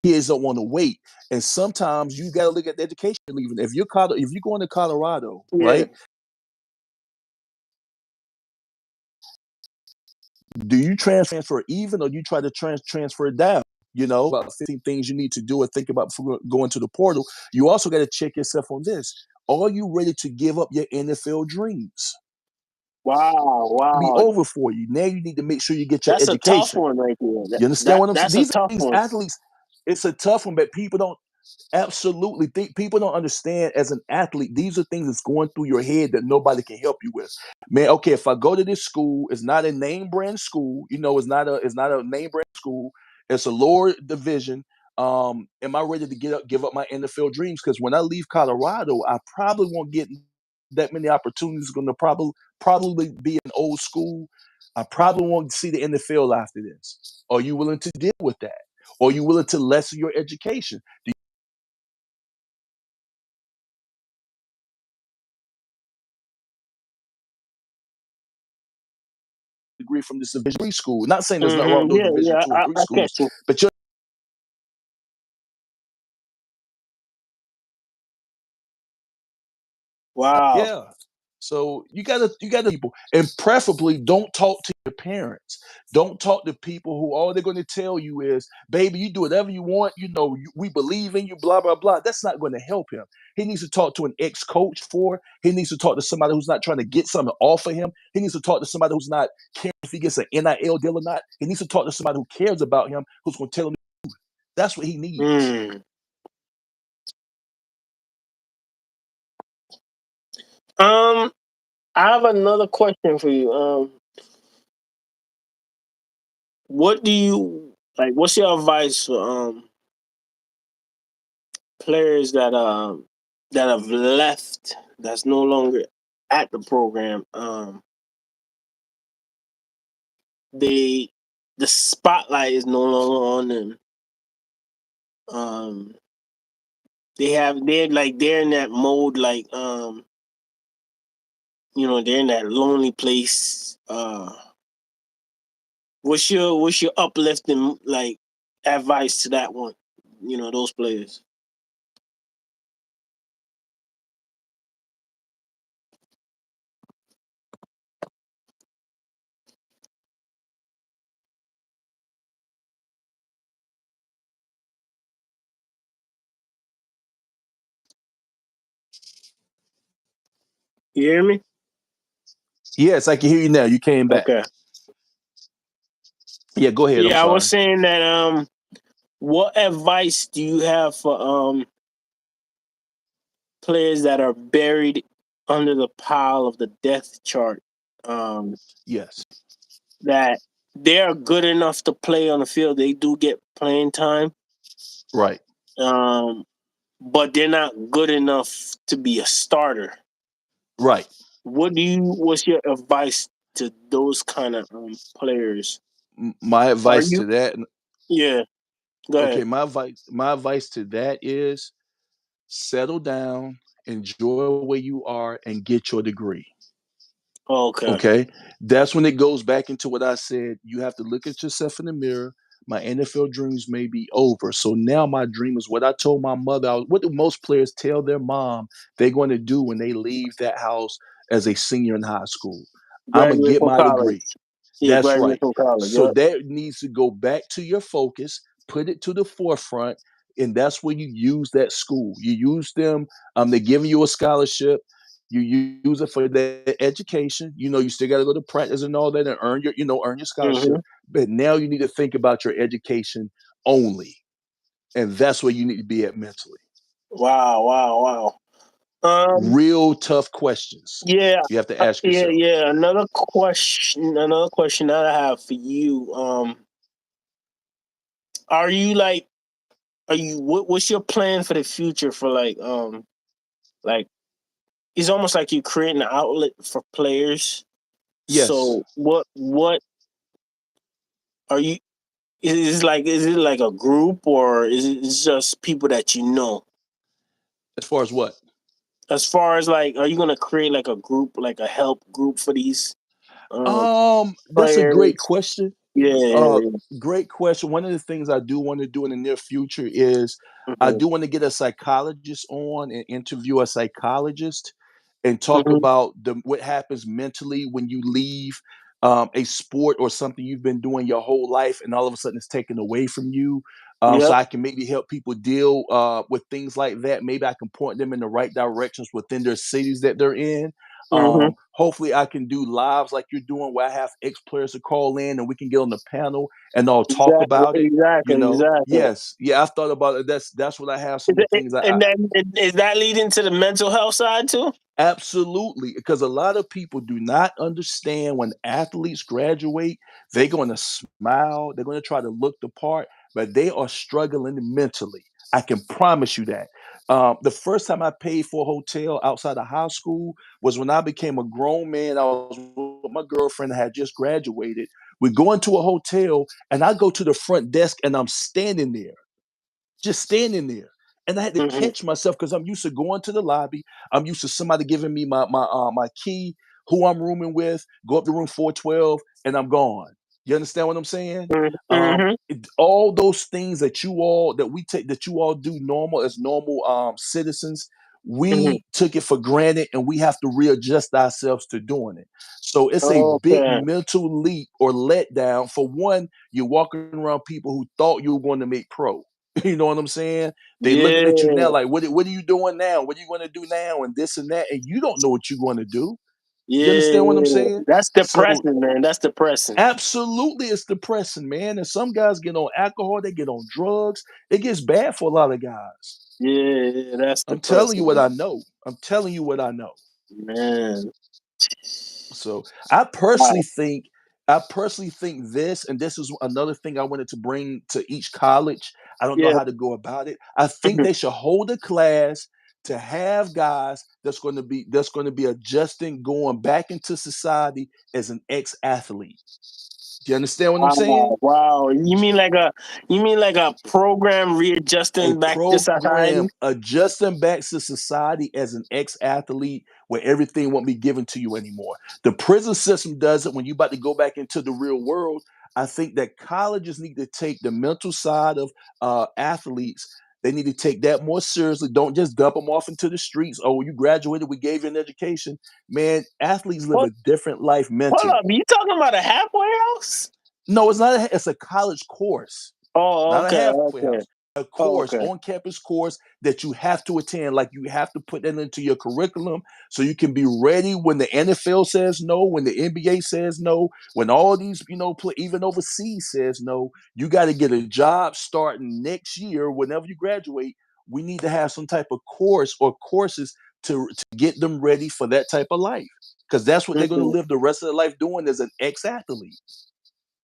Kids don't want to wait, and sometimes you got to look at the education leaving. If you're going to Colorado, Yeah. right? Do you transfer even, or you try to transfer it down? About 15 things you need to do or think about before going to the portal. You also got to check yourself on this. Are you ready to give up your NFL dreams? Wow, Be wow. over for you. Now you need to make sure you get your That's a tough education. one right there. You understand what I'm saying? That's a These tough these one. athletes, it's a tough one, but people don't absolutely think people don't understand as an athlete, these are things that's going through your head that nobody can help you with. Man, okay, if I go to this school, it's not a name brand school, it's not a name brand school, it's a lower division. Am I ready to give up my NFL dreams? Because when I leave Colorado, I probably won't get that many opportunities. Going to probably be an old school. I probably won't see the NFL after this. Are you willing to deal with that? Or are you willing to lessen your education? Degree from this Division three school. Not saying there's nothing wrong with Yeah, those Division yeah. two and three I catch schools, you. but your Wow. yeah. So you gotta people, and preferably don't talk to your parents. Don't talk to people who all they're going to tell you is, "Baby, you do whatever you want. We believe in you." Blah blah blah. That's not going to help him. He needs to talk to an ex-coach He needs to talk to somebody who's not trying to get something off of him. He needs to talk to somebody who's not caring if he gets an NIL deal or not. He needs to talk to somebody who cares about him, who's going to tell him. That's what he needs. Mm. Um, I have another question for you. What do you like? What's your advice for players that have left, that's no longer at the program? They the spotlight is no longer on them. Um, they're in that mode, like they're in that lonely place. What's your uplifting like advice to that one? Those players. You hear me? Yes, I can hear you now. You came back. Okay. Yeah, go ahead. I'm Yeah, I was sorry. saying that what advice do you have for players that are buried under the pile of the death chart? Um Yes. that they're good enough to play on the field. They do get playing time. Right. Um but they're not good enough to be a starter. Right. What's your advice to those kind of players? My Are advice you to that, Yeah, go okay, ahead. my advice to that is settle down, enjoy where you are, and get your degree. Okay. Okay, that's when it goes back into what I said. You have to look at yourself in the mirror. my NFL dreams may be over. So now my dream is what I told my mother. What do most players tell their mom they're going to do when they leave that house as a senior in high school? I'm gonna Graduate get from my college. degree. Yeah, That's graduate right. from college. So Yep. that needs to go back to your focus, put it to the forefront, and that's where you use that school. You use them. They're giving you a scholarship. You use it for their education. You know, you still got to go to practice and all that, and earn your scholarship. Hmm. But now you need to think about your education only, and that's where you need to be at mentally. Wow, wow, wow. Um, Real tough questions yeah, you have to ask yeah, yourself. yeah. Another question that I have for you. Are you like, what's your plan for the future for like, it's almost like you're creating an outlet for players. Yes, So what are you? Is it like a group, or is it just people that you know? as far as what? As far as like, are you gonna create like a group, like a help group for these um That's a great players? question. Yeah, Uh, yeah, Great question. One of the things I do want to do in the near future is yeah. I Hmm. do want to get a psychologist on and interview a psychologist and talk Hmm. about what happens mentally when you leave a sport or something you've been doing your whole life and all of a sudden it's taken away from you. So Yep. I can maybe help people deal with things like that. Maybe I can point them in the right directions within their cities that they're in. Hmm. Hopefully, I can do lives like you're doing where I have ex players to call in and we can get on the panel and all talk Exactly, about it. You exactly, know, exactly. yes, yeah, I've thought about it. That's what I have. Some of the things I And then is that leading to the mental health side too? absolutely, because a lot of people do not understand when athletes graduate, they're going to smile, they're going to try to look the part, but they are struggling mentally. I can promise you that. The first time I paid for a hotel outside of high school was when I became a grown man. I was with my girlfriend, I had just graduated. We go into a hotel, and I go to the front desk, and I'm standing there just standing there. And I had to Hmm. catch myself because I'm used to going to the lobby. I'm used to somebody giving me my key, who I'm rooming with, go up to room 412, and I'm gone. You understand what I'm saying? Hmm. All those things that you all do normal as normal citizens, Hmm. we took it for granted and we have to readjust ourselves to doing it. So it's a big Okay. mental leap or letdown. For one, you're walking around people who thought you were going to make pro. You know what I'm saying? They looking at you now Yeah. like, what are you doing now? What are you going to do now? And this and that, and you don't know what you're going to do. You Yeah. understand what I'm saying? That's So depressing, man. That's depressing. absolutely, it's depressing, man. And some guys get on alcohol, they get on drugs. It gets bad for a lot of guys. Yeah, yeah, that's I'm telling you depressing, what man. I know. I'm telling you what I know. Man. So I personally Wow. think, this, and this is another thing I wanted to bring to each college. I don't know Yeah. how to go about it. I think Mhm. they should hold a class to have guys that's going to be adjusting, going back into society as an ex-athlete. Do you understand what I'm saying? Wow, wow. You mean like a program A readjusting back to society? program adjusting back to society as an ex-athlete where everything won't be given to you anymore. The prison system does it when you're about to go back into the real world. I think that colleges need to take the mental side of athletes. They need to take that more seriously. Don't just dump them off into the streets. Oh, you graduated, we gave you an education. Man, athletes live What? a different life Hold up. mentally. You talking about a halfway house? No, it's not. It's a college course. Oh, Not a okay, halfway okay. house, a Oh, course, okay. on campus course that you have to attend. Like you have to put that into your curriculum so you can be ready when the NFL says no, when the NBA says no, when all these, even overseas says no. You got to get a job starting next year, whenever you graduate. We need to have some type of course or courses to get them ready for that type of life because that's what they're going to Mhm. live the rest of their life doing as an ex athlete.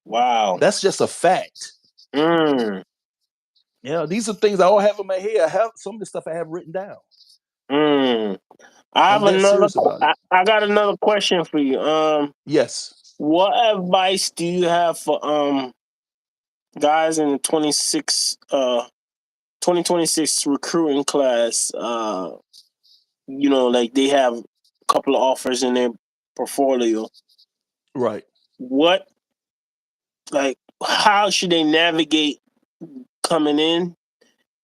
Wow. That's just a fact. Mm, Yeah, these are things I all have in my head. I have some of the stuff I have written down. mm. I have I'm that another. serious about it. I got another question for you. Yes. What advice do you have for guys in the 2026 recruiting class? Like they have a couple of offers in their portfolio. Right. What, like? how should they navigate coming in,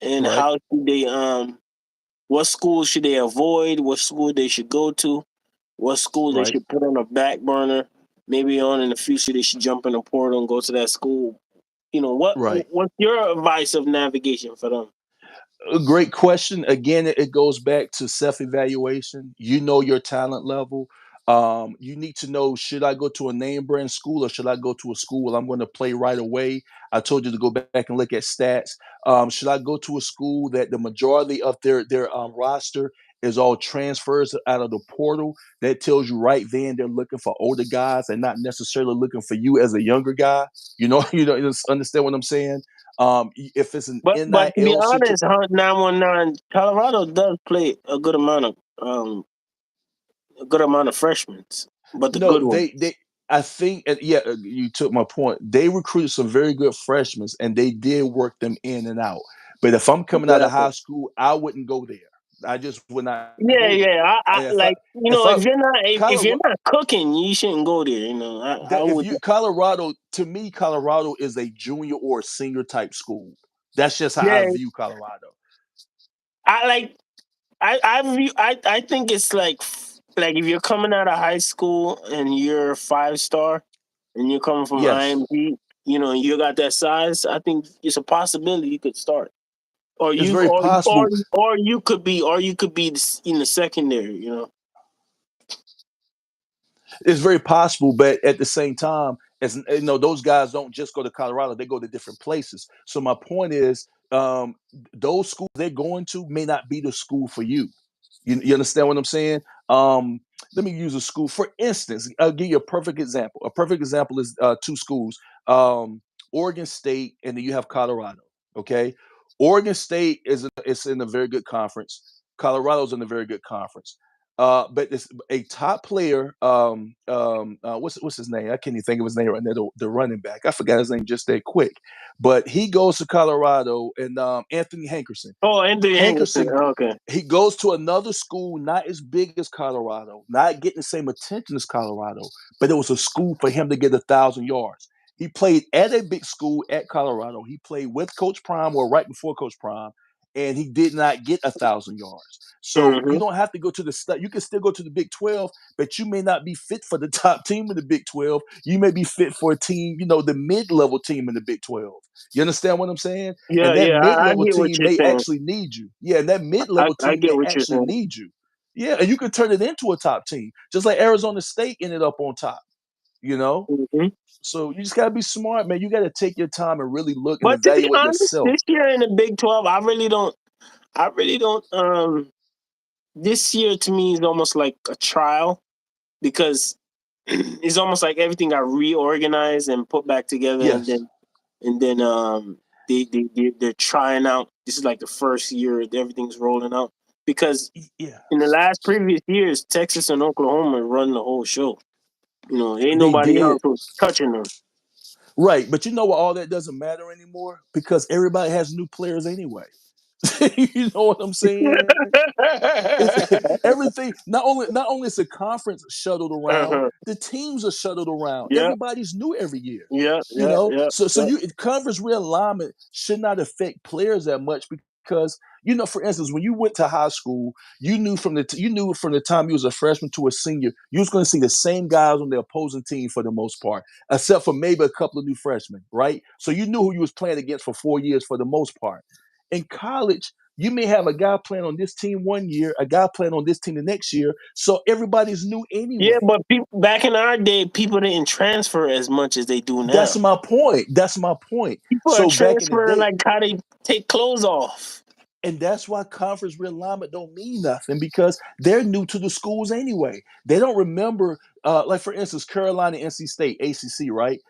and Right, how should they what schools should they avoid, what school they should go to, what school they right, should put on a back burner. Maybe on in the future they should jump in the portal and go to that school. right. What's your advice of navigation for them? A great question. Again, it goes back to self-evaluation. You know your talent level. You need to know, should I go to a name brand school or should I go to a school where I'm going to play right away? I told you to go back and look at stats. Should I go to a school that the majority of their roster is all transfers out of the portal? That tells you right then they're looking for older guys and not necessarily looking for you as a younger guy. You understand what I'm saying? If it's an But to be NIL situation, honest, 919 Colorado does play a good amount of freshmen, but the no, good ones. they I think, yeah, you took my point. They recruited some very good freshmen, and they did work them in and out. But if I'm coming out of Exactly. high school, I wouldn't go there. I just would not Yeah, go there. yeah. I And like if I if you're Colorado, not cooking, you shouldn't go there. I that if would. you Colorado, to me, Colorado is a junior or senior type school. That's just how I Yeah, view Colorado. I like I think it's like if you're coming out of high school and you're a 5 star and you're coming from Yes, IMG, you got that size. I think it's a possibility you could start, or it's you very possible. or you could be in the secondary. It's very possible, but at the same time, as you know, those guys don't just go to Colorado; they go to different places. So my point is, those schools they're going to may not be the school for you. You understand what I'm saying? Let me use a school for instance. I'll give you a perfect example. A perfect example is two schools: Oregon State, and then you have Colorado. Okay, Oregon State is in a very good conference. Colorado's in a very good conference. But it's a top player. What's his name? I can't even think of his name right now. The running back. I forgot his name just that quick. But he goes to Colorado, and Anthony Hankerson. Oh, Anthony Anderson. Hankerson Okay. he goes to another school not as big as Colorado, not getting the same attention as Colorado, but it was a school for him to get 1,000 yards. He played at a big school at Colorado. He played with Coach Prime or right before Coach Prime, and he did not get 1,000 yards. So you Hmm. don't have to go to the you can still go to the Big 12, but you may not be fit for the top team in the Big 12. You may be fit for a team, the mid-level team in the Big 12. You understand what I'm saying? Yeah, And that yeah. I mid-level get what team you're may saying. actually need you. Yeah, and that I, mid-level I team get may what you're actually saying. need you. Yeah, and you can turn it into a top team, just like Arizona State ended up on top. You know, Hmm. so you just gotta be smart, man. You gotta take your time and really look and But to be evaluate honest, yourself. this year in the Big 12, I really don't. I really don't. This year to me is almost like a trial because it's almost like everything got reorganized and put back together, and Yes, then they're trying out. This is like the first year that everything's rolling out because yeah, in the last previous years, Texas and Oklahoma run the whole show. Ain't they nobody did. else was touching them. Right, but you know what? All that doesn't matter anymore because everybody has new players anyway. You know what I'm saying? It's everything. Not only is the conference shuttled around, Uh-huh. the teams are shuttled around. Yeah, Everybody's new every year. yeah, You yeah, know, yeah, so yeah. you conference realignment should not affect players that much because for instance, when you went to high school, you knew from the time you was a freshman to a senior, you was going to see the same guys on the opposing team for the most part, except for maybe a couple of new freshmen, right? So you knew who you was playing against for 4 years for the most part. In college, you may have a guy playing on this team one year, a guy playing on this team the next year. So everybody's new Yeah, anyway. but back in our day, people didn't transfer as much as they do That's now. my point. That's my point. People are So back in the transferring day, like how they take clothes off. and that's why conference realignment don't mean nothing because they're new to the schools anyway. They don't remember, like for instance, Carolina, NC State, ACC, right?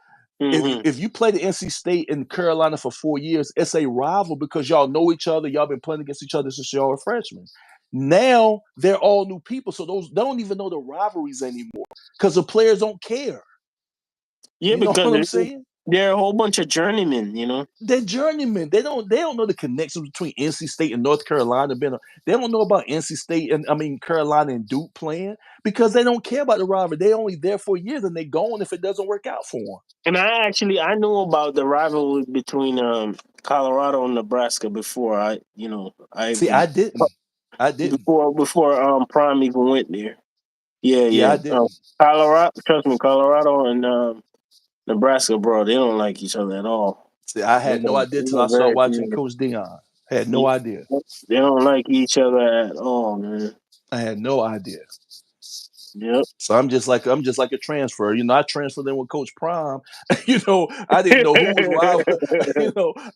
if Hmm. if you play the NC State and Carolina for 4 years, it's a rival because y'all know each other. Y'all been playing against each other since y'all were freshmen. Now they're all new people, so those they don't even know the rivalries anymore because the players don't care. Yeah, You know because what I'm saying? they're a whole bunch of journeymen, you know. They're journeymen. They don't know the connections between NC State and North Carolina. They don't know about NC State and I mean Carolina and Duke playing because they don't care about the rivalry. They only there for years and they gone if it doesn't work out for them. And I knew about the rivalry between Colorado and Nebraska before I See, even I didn't. I didn't. before Prime even went there. Yeah, Yeah, yeah. I didn't. Colorado, trust me, Colorado and Nebraska, bro, they don't like each other at all. See, I They're, had no idea till they're I started very watching few. Coach Dion. Had no idea. They don't like each other at all, man. I had no idea. Yep. So I'm just like a transfer. I transferred in with Coach Prime. I didn't know who was rival.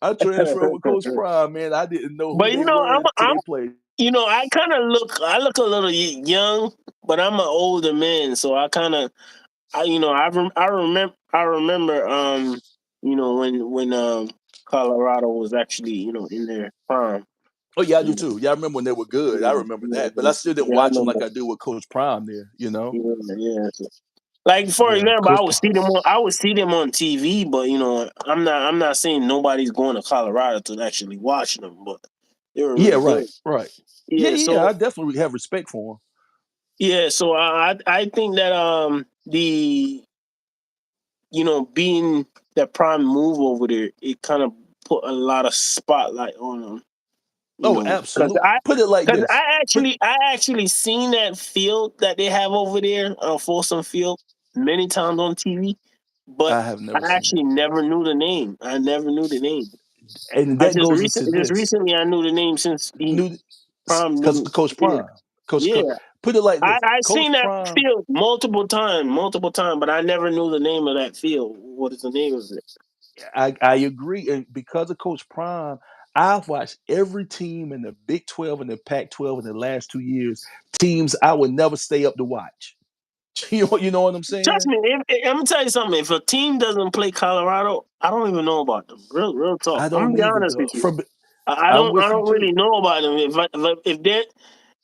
I transferred with Coach Prime, man. I didn't know who But they were until I'm they played. I look a little young, but I'm an older man, so I kind of I remember when Colorado was actually in their prime. Oh yeah, I do You too. Yeah, I remember when they were good. I know, remember yeah, that, but yeah, I still didn't yeah, I watch them like remember. I do with Coach Prime there. Yeah, yeah. Like for Yeah, example, Coach Prime. I would see them on TV, but I'm not saying nobody's going to Colorado to actually watch them, but they were Yeah, really right, good. right. Yeah, Yeah, yeah. so I definitely have respect for them. so I think that the being that prime move over there, it kind of put a lot of spotlight on them. Oh, Because absolutely. Put it like this. Put I actually seen that field that they have over there, Folsom Field, many times on TV, but I have I never seen it, actually never knew the name. I never knew the name. and I that goes into just this. recently I knew the name since he New Prime because knew. Coach Yeah, Prime, Coach. yeah. Put it like this. I Coach seen that Prime. field multiple time, but I never knew the name of that field. What is the name of it? I agree, and because of Coach Prime, I've watched every team in the Big 12 and the Pac 12 in the last 2 years. Teams I would never stay up to watch. You know what I'm Trust saying? me, I'm gonna tell you something. If a team doesn't play Colorado, I don't even know about them. Real talk. I I'm gonna don't be either, honest though. with you. I'm I with you don't really too. know about them. If they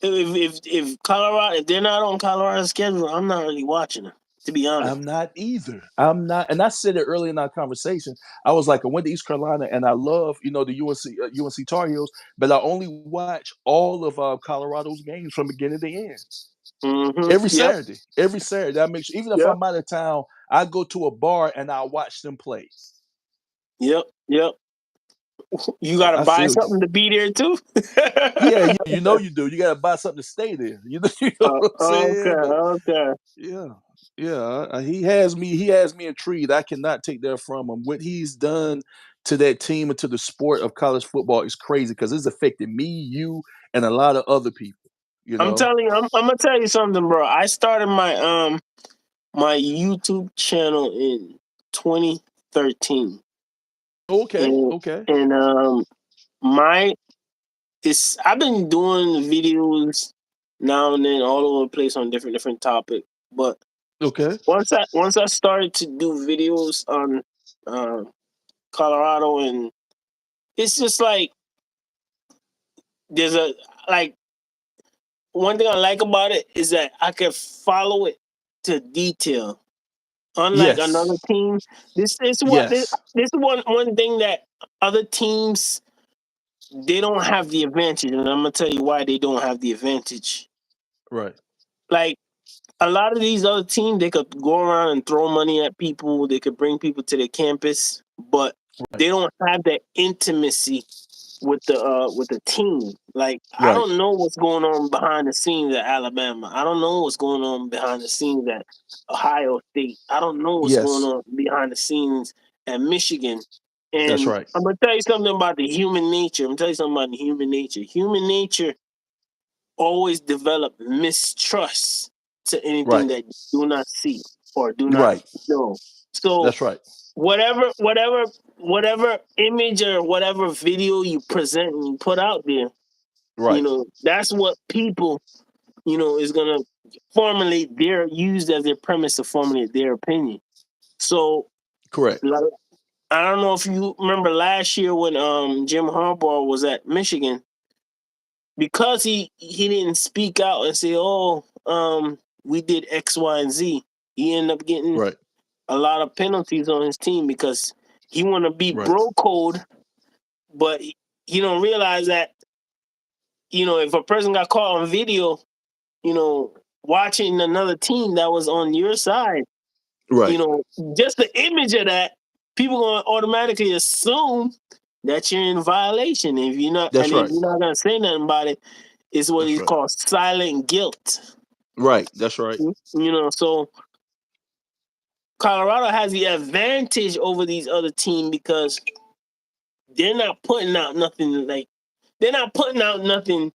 if Colorado if they're not on Colorado's schedule, I'm not really watching them. To be honest. I'm not either. I'm not, and I said it early in our conversation. I was like, I went to East Carolina, and I love the UNC Tar Heels, but I only watch all of Colorado's games from beginning to end. Every Yep. Saturday, every Saturday, I make sure. Even if Yep. I'm out of town, I go to a bar and I watch them play. Yep. Yep. You gotta I buy feel you. something to be there too. Yeah, you know you do. You got to buy something to stay there. You know what I'm Okay. saying? But Okay. yeah, yeah, he has me intrigued. I cannot take that from him. What he's done to that team and to the sport of college football is crazy because it's affected me, you, and a lot of other people. You I'm know. telling you, I'm gonna tell you something, bro. I started my YouTube channel in 2013, Okay, and okay, and my it's I've been doing videos now and then all over the place on different topics. But okay. once I started to do videos on uh, Colorado, and it's just like there's a like one thing I like about it is that I can follow it to detail. Unlike another Yes, team, yes. this is one thing that other teams they don't have the advantage, and I'm gonna tell you why they don't have the advantage. Right, Like a lot of these other teams, they could go around and throw money at people. They could bring people to their campus, but right, they don't have that intimacy with the team. Like I right. don't know what's going on behind the scenes at Alabama. I don't know what's going on behind the scenes at Ohio State. I don't know what's going Yes, on behind the scenes at Michigan. that's And right. I'm gonna tell you something about the human nature. I'm gonna tell you something about the human nature. Human nature always develop mistrust to anything Right, that you do not see or do not right. know. So That's right. whatever image or whatever video you present and you put out there, Right. that's what people, is gonna formulate their used as their premise to formulate their opinion. So Correct. like, I don't know if you remember last year when Jim Harbaugh was at Michigan, because he didn't speak out and say, "Oh, we did X, Y, and Z." He ended up getting Right. a lot of penalties on his team because he want to be Right. bro code, but he don't realize that if a person got caught on video, you know, watching another team that was on your side, you Right. know, just the image of that, people gonna automatically assume that you're in violation. If you're not, and That's if right. you're not gonna say nothing about it, it's what That's he's right. called silent guilt. Right. That's right. So Colorado has the advantage over these other teams because they're not putting out nothing like they're not putting out nothing.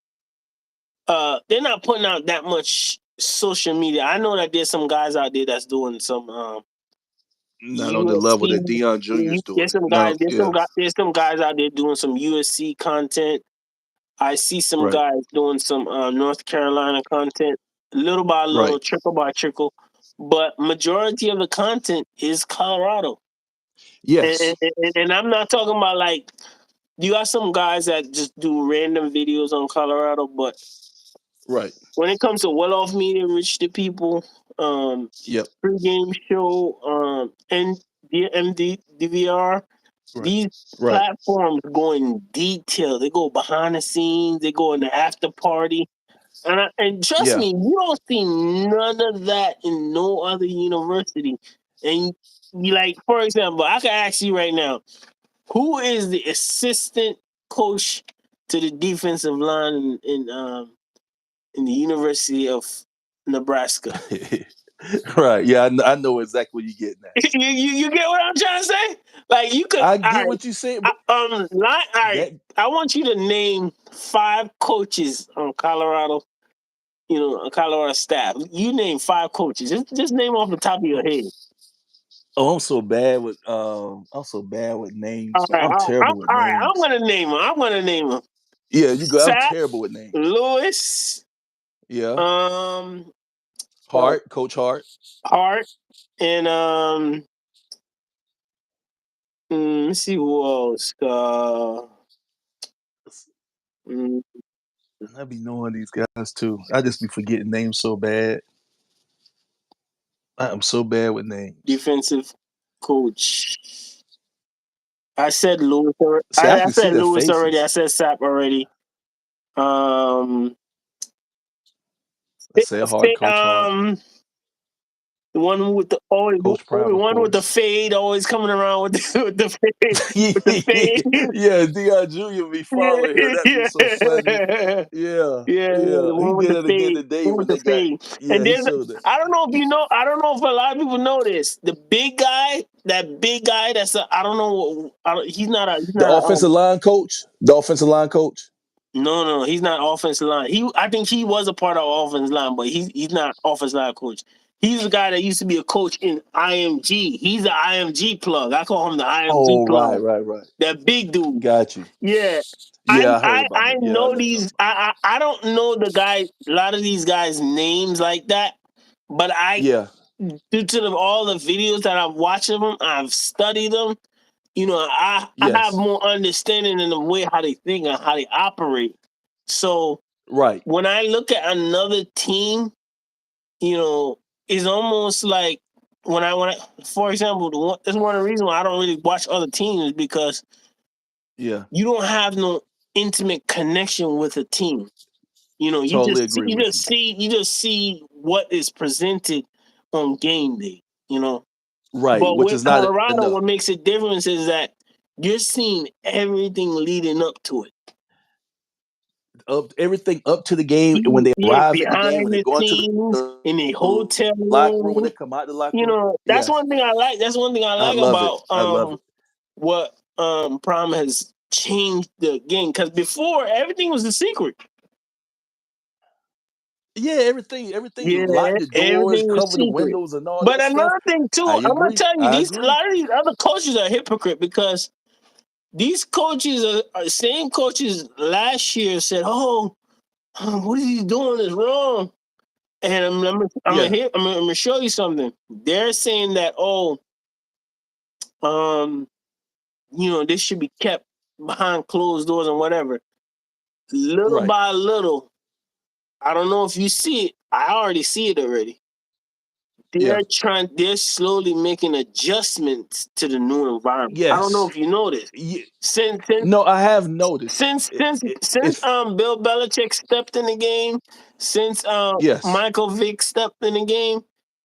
They're not putting out that much social media. I know that there's some guys out there that's doing some Not on the level USC. that Dion Jr. is doing There's it. some No, guys. There's yeah. some guys. There's some guys out there doing some USC content. I see some Right. guys doing some North Carolina content, little by little, Right. trickle by trickle. But majority of the content is Colorado, Yes. and I'm not talking about like you got some guys that just do random videos on Colorado, but Right. when it comes to well off media, reach the people, Yep. pregame show, and the DVR, Right. these Right. platforms go in detail. They go behind the scenes. They go in the after party. And trust Yeah. me, you don't see none of that in no other university. And you like, for example, I can ask you right now, who is the assistant coach to the defensive line in the University of Nebraska? Right. Yeah. I know exactly what you're getting at. You get what I'm trying to say? Like you could, I all get right. what you said, but All right. that I want you to name 5 coaches on Colorado. A Colorado staff. You name 5 coaches. Just name off the top of your oh, head. I'm so bad with All names. right. I'm terrible with All right. I'm names. gonna name them. I'm gonna name them. Yeah, you go. I'm Sap, terrible with names. Lewis, Yeah. um, uh, Hart, Coach Hart. Hart, and let's see who else. Mm, I be knowing these guys too. I just be forgetting names so bad. I am so bad with names. defensive coach. I said Lewis. See, I I can see said their Lewis already. I faces. said Sap already. Um, I said Hart, Coach Hart, the one with Coach Prime, the of one with the course. fade, always coming around with with the fade, with the fade. Yeah, Dion Jr. be following him. Yeah, That'd be so funny. yeah. Yeah, Yeah, yeah. the He one with did the it again fade, today one when with the they got. fade. Yeah, And he there's, showed that. I don't know if you know, I don't know if a lot of people know this. The big guy, that big guy, I don't know, he's The not a, offensive line coach. The offensive line coach. no, he's not offensive line. I think he was a part of offensive line, but he's not offensive line coach. He's the guy that used to be a coach in IMG. He's the IMG plug. I call him the IMG Oh, right, plug. right, right. That big dude. Got you. Yeah. Yeah, I heard about I him. Yeah, I know know you're talking these. about. I don't know the guy. A lot of these guys' names like that, but Yeah, due to all the videos that I've watched of them, I've studied them. I have yes, more understanding in the way how they think and how they operate. So right. when I look at another team, you know, it's almost like for example, that's one of the reasons why I don't really watch other teams because Yeah, you don't have no intimate connection with a team. totally agree with you. You just see what is presented on game day. You know, Right, but which with is not Colorado, enough. what makes it different is that you're seeing everything leading up to it. Up everything up to the game when they Yeah, arrive at the game, when behind they the go into scenes, the in a hotel locker room, when room. they come out the locker room. That's Yes, one thing I like. That's one thing I I like love it. about I love it. what Prom has changed the game because before everything was a secret. Yeah, everything Yeah, lock the doors, everything was cover the secret. windows, and all But that stuff. another thing I too, I'm gonna agree. tell you, I these a agree. lot of these other coaches are hypocrite because these coaches are same coaches last year said, "Oh, what is he doing is wrong," and Yeah, I'm gonna show you something. They're saying that, oh, um, this should be kept behind closed doors and whatever. Little right. by little, I don't know if you see it. I already see it already. Yeah. they're slowly making adjustments to the new environment. I don't know Yes. if you know this. Ye Since since No, I have noticed. since since since It's Bill Belichick stepped in the game, since yes. Michael Vick stepped in the game,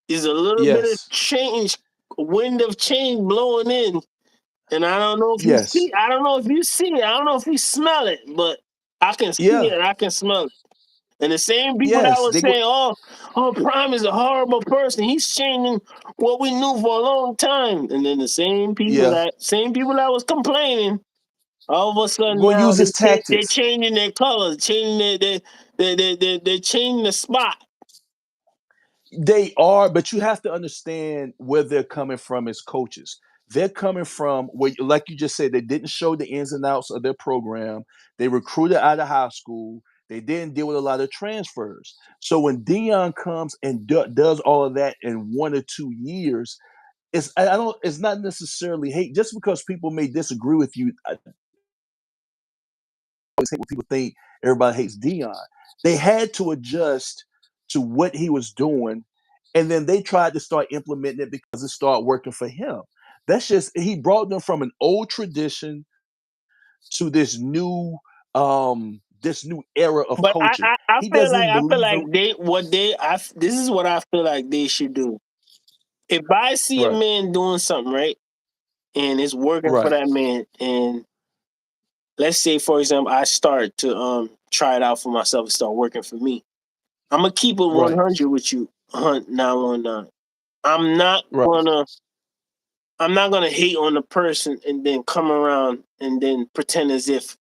is a little bit of Yes. change, wind of change blowing in. And I don't know if you see, Yes. I don't know if you see it, I don't know if you smell it, but I can see it Yeah. and I can smell it. And the same people that Yes. were They go saying, "Oh, Prime is a horrible person. He's changing what we knew for a long time." And then the yeah. same people that was complaining, all of a sudden Gonna now use his they're tactics. changing their colors, changing they're changing the spot. They are, but you have to understand where they're coming from as coaches. They're coming from where, like you just said, they didn't show the ins and outs of their program. They recruited out of high school. They didn't deal with a lot of transfers. So when Dion comes and does all of that in 1 or 2 years, I don't. It's not necessarily hate. Just because people may disagree with you, always hate when people think everybody hates Dion. They had to adjust to what he was doing, and then they tried to start implementing it because it started working for him. That's just he brought them from an old tradition to this new era of But coaching. I He I doesn't feel believe like in this is what I feel like they should do. If I see a right, man doing something right and it's working for right, that man, and let's say for example I start to try it out for myself and start working for me, I'm gonna keep it right, 100 with you, Hunt 919. I'm not right. gonna I'm not gonna hate on the person and then come around and then pretend as if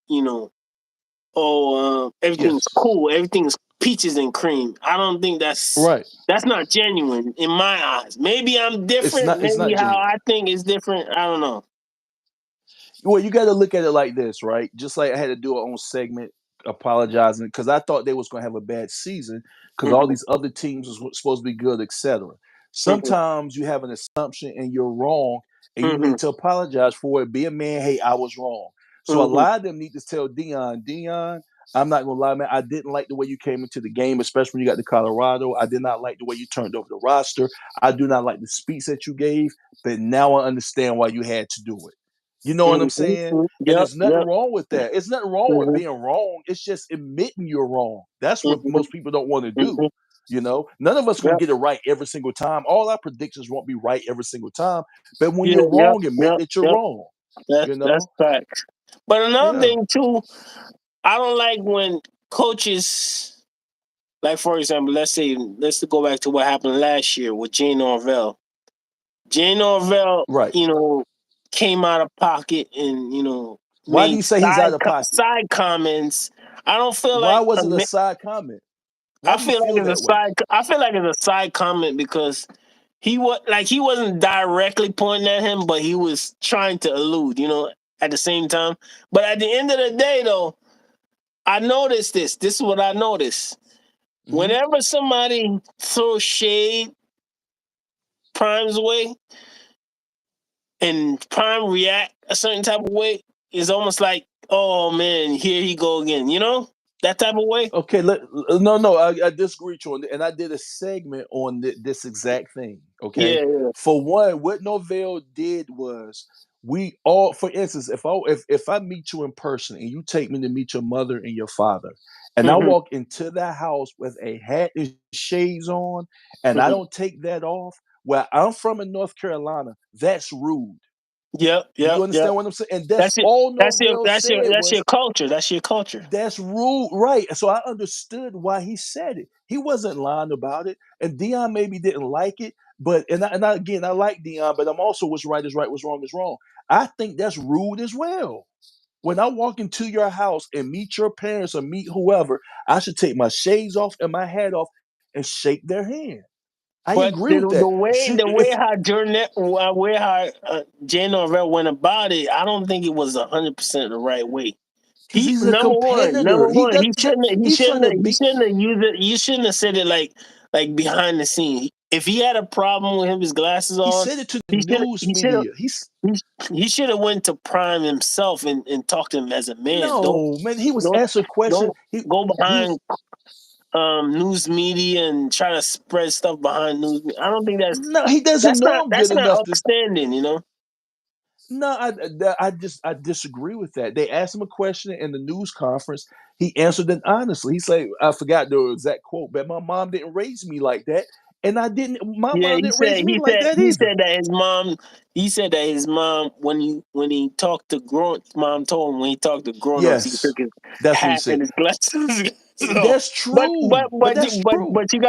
everything's Yes, cool, everything's peaches and cream. I don't think right. that's not genuine in my eyes. Maybe I'm It's different. not. It's Maybe not how genuine. I think is different. I don't know. Well, you got to look at it like this, right? Just like I had to do our own segment apologizing because I thought they was going to have a bad season because all Hmm. these other teams was supposed to be good, etc. Hmm. Sometimes you have an assumption and you're wrong, and you Hmm. need to apologize for it. Be a man. Hey, I was wrong. So a Hmm. lot of them need to tell Dion, I'm not gonna lie, man. I didn't like the way you came into the game, especially when you got to Colorado. I did not like the way you turned over the roster. I do not like the speech that you gave, but now I understand why you had to do it. You know what I'm saying? And Yep. there's nothing Yep. wrong with that. It's nothing wrong with Hmm. being wrong. It's just admitting you're wrong. That's what Hmm. most people don't want to do. Hmm. None of us gonna Yep. get it right every single time. All our predictions won't be right every single time. But when Yeah. you're Yep. wrong, admit Yep. that you're Yep. wrong. You That's know? facts. But another Yeah. thing too, I don't like when coaches, like for example, let's go back to what happened last year with Jane Norvell. Jay Norvell, Right. came out of pocket and Why do made you say he's out of pocket? side comments. I don't feel Why like was it a side comment? Why I do you feel like feel it's a that way? side. I feel like it's a side comment because he wasn't directly pointing at him, but he was trying to allude. At the same time. But at the end of the day, though, I noticed this. This is what I noticed. Hmm. Whenever somebody throws shade Prime's way, and Prime react a certain type of way, is almost like, oh man, here he go again. That type of way. Okay, no, I disagree with you on, and I did a segment on this exact thing. Okay, Yeah, yeah. for one, what Norvell did was we all, for instance, if I meet you in person and you take me to meet your mother and your father, and I Hmm. walk into the house with a hat and shades on, and I Hmm. don't take that off, where I'm from in North Carolina, that's rude. Yep, Do you yep, yep. understand what I'm saying? And that's That's it. all That's it. Norvell said That's your was culture. That's your culture. that's rude, right? So I understood why he said it. He wasn't lying about it, and Dion maybe didn't like it, but again, I like Dion, but I'm also what's right is right, what's wrong is wrong. I think that's rude as well. When I walk into your house and meet your parents or meet whoever, I should take my shades off and my hat off and shake their hand. I But agree the with the that. way Should the way if how Jordan way how Jay Norvell went about it, I don't think it was 100% the right way. because He he's a number one, competitor, number he one. does. He's trying to He be. shouldn't have used it. You shouldn't have said it like behind the scene. If he had a problem with him, his glasses He on, said it to the he should news he should have media. He's he should have went to Prime himself and talked to him as a man. No, man, he was Don't answering questions. don't go He behind was news media and try to spread stuff behind news. I don't think No, he doesn't know I'm that's good not enough to. upstanding. You know. No, I disagree with that. They asked him a question in the news conference. He answered it honestly. He said, I forgot the exact quote, but my mom didn't raise me like that, and I didn't. My Yeah, mom didn't raise me like that he either. said that his mom he said that his mom when he talked to grown mom told him when he talked to grown ups he Yes, took his that's what he hat and said. his glasses. So, That's true, but that's true. but you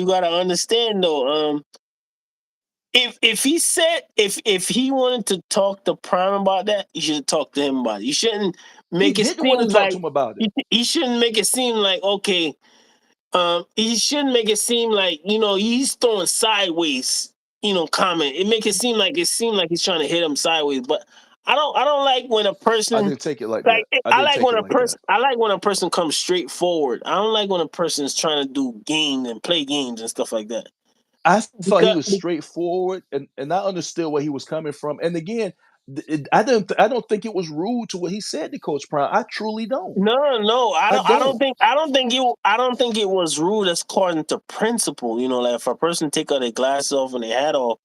gotta understand though. If he said if he wanted to talk to Prime about that, you should talk to him about it. You shouldn't He make it didn't want seem to talk like to him about it. he shouldn't make it seem like okay. He shouldn't make it seem like he's throwing sideways, comment. It seem like he's trying to hit him sideways. But I don't like when a I person didn't take it like like that. I didn't take it like that. I like when a person comes straight forward. I don't like when a person is trying to do games and play games and stuff like that. I thought he Because was straightforward, and I understood where he was coming from. And again, I don't think it was rude to what he said to Coach Prime. I truly don't. no, I don't. I don't think it was rude according to principle. Like if a person take out their glasses off and their hat off.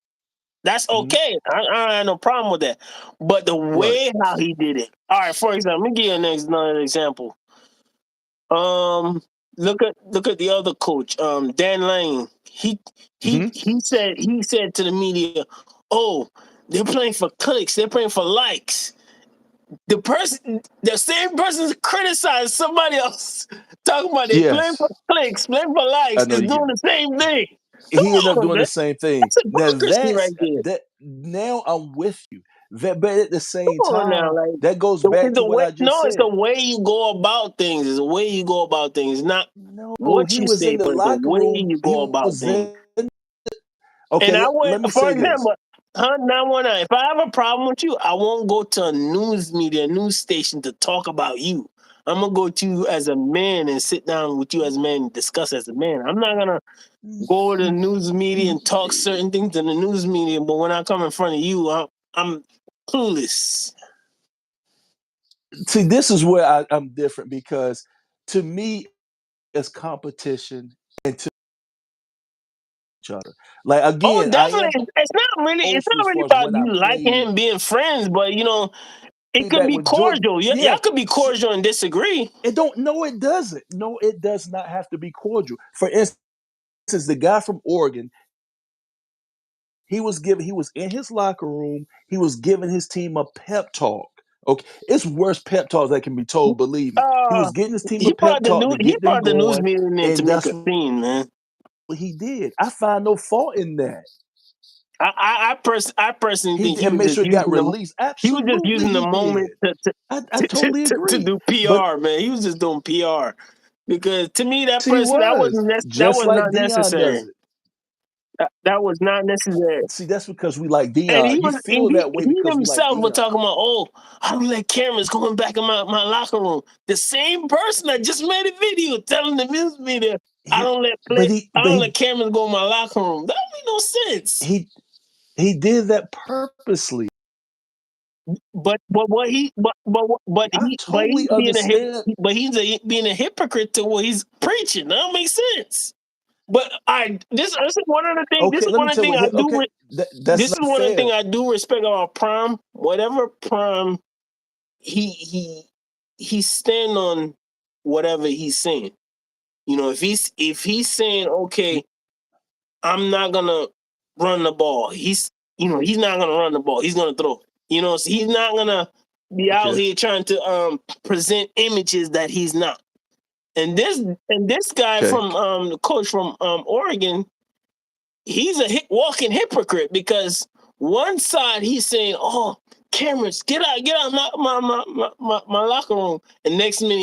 That's Mhm. okay. I have no problem with that. But the Right. way how he did it. All right, for example, let me give you another example. Um, look at the other coach, Dan Lane. Mhm. He said to the media, "Oh, they're playing for clicks. They're playing for likes." The same person criticized somebody else, talking about they playing Yes, for clicks, playing for likes, I know is you get doing it. the same thing. Come He ended up on, doing man. the same thing. That's Now hypocrisy right there. that now I'm with you. But at the Come same on now, time, like that goes back it's to the what way. I just No, it's the said. way you go about things. It's the way you go about things, not No, what he you was say, in the but it's the locker way room. you He go about was things. in. Okay, And I went, let me for say this. example, now when if I have a problem with you, I won't go to a news station to talk about you. I'm gonna go to you as a man and sit down with you as a man and discuss as a man. I'm not gonna go to the news media and talk certain things in the news media, but when I come in front of you, I'm clueless. See, this is where I'm different because to me, it's competition and to each other. Like Oh, again, I am definitely. old It's school not as really far as about when I you liking played him, being friends, but it way could back be with Jordan. cordial. Y'all Yeah, could be cordial and disagree. it don't. No, it doesn't. No, it does not have to be cordial. For instance, the guy from Oregon, he was in his locker room. He was giving his team a pep talk. Okay, it's worse pep talks that can be told. Believe me, he Uh, was getting his team a pep talk to he get them brought the news going, media in there to and make that's a scene, man. what he did. I find no fault in that. I personally He think did and make sure it got released. he was just Absolutely, using the he moment did. I totally to agree. do But PR, man. He was just doing PR because to me he was that just was like not Dion necessary. does it. That was not necessary. See, that's because we like And Dion. You feel he that way because we like himself was Dion. talking about, oh, I don't let cameras going back in my locker room. The same person that just made a video telling the news media, He, but I don't let cameras go in my locker room. That don't make no sense. he he did that purposely. But what he I totally understand. being a hypocrite to what he's preaching. That don't make sense. But this is one of the things. This Okay, is let me one of the tell you things what. Okay, that's This is not one of the things fair. I do respect about Prime. Whatever Prime he he stand on whatever he's saying. If he's saying okay, I'm not gonna run the ball. He's not gonna run the ball. He's gonna throw it. So he's not gonna be out Okay, here trying to present images that he's not. And this guy okay. from the coach from Oregon, he's a walking hypocrite because one side he's saying, "Oh, cameras, get out my locker room," and next minute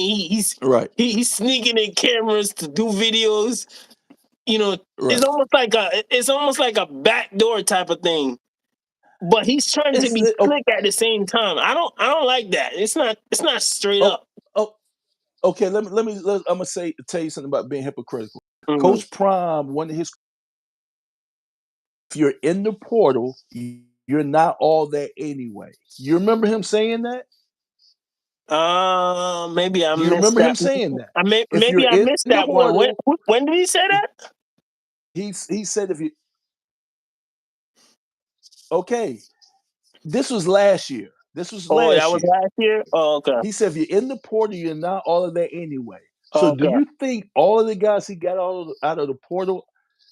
Right, he's sneaking in cameras to do videos. right. It's almost like a backdoor type of thing. But he's trying to It's be oh, slick at the same time. I don't like that. It's not straight oh, up. oh okay. I'm gonna tell you something about being hypocritical. Mhm. Coach Prime, one of his, if you're in the portal, you're not all that anyway. You remember him saying that? Maybe I Do you missed remember that. him saying that? If you're Maybe I in missed the that one. portal, When did he say that? he said if you okay, this was last year. This was Oh, that last was year. last year. Oh, okay. He said if you're in the portal, you're not all of that anyway. So do Okay. you think all of the guys he got out of the portal?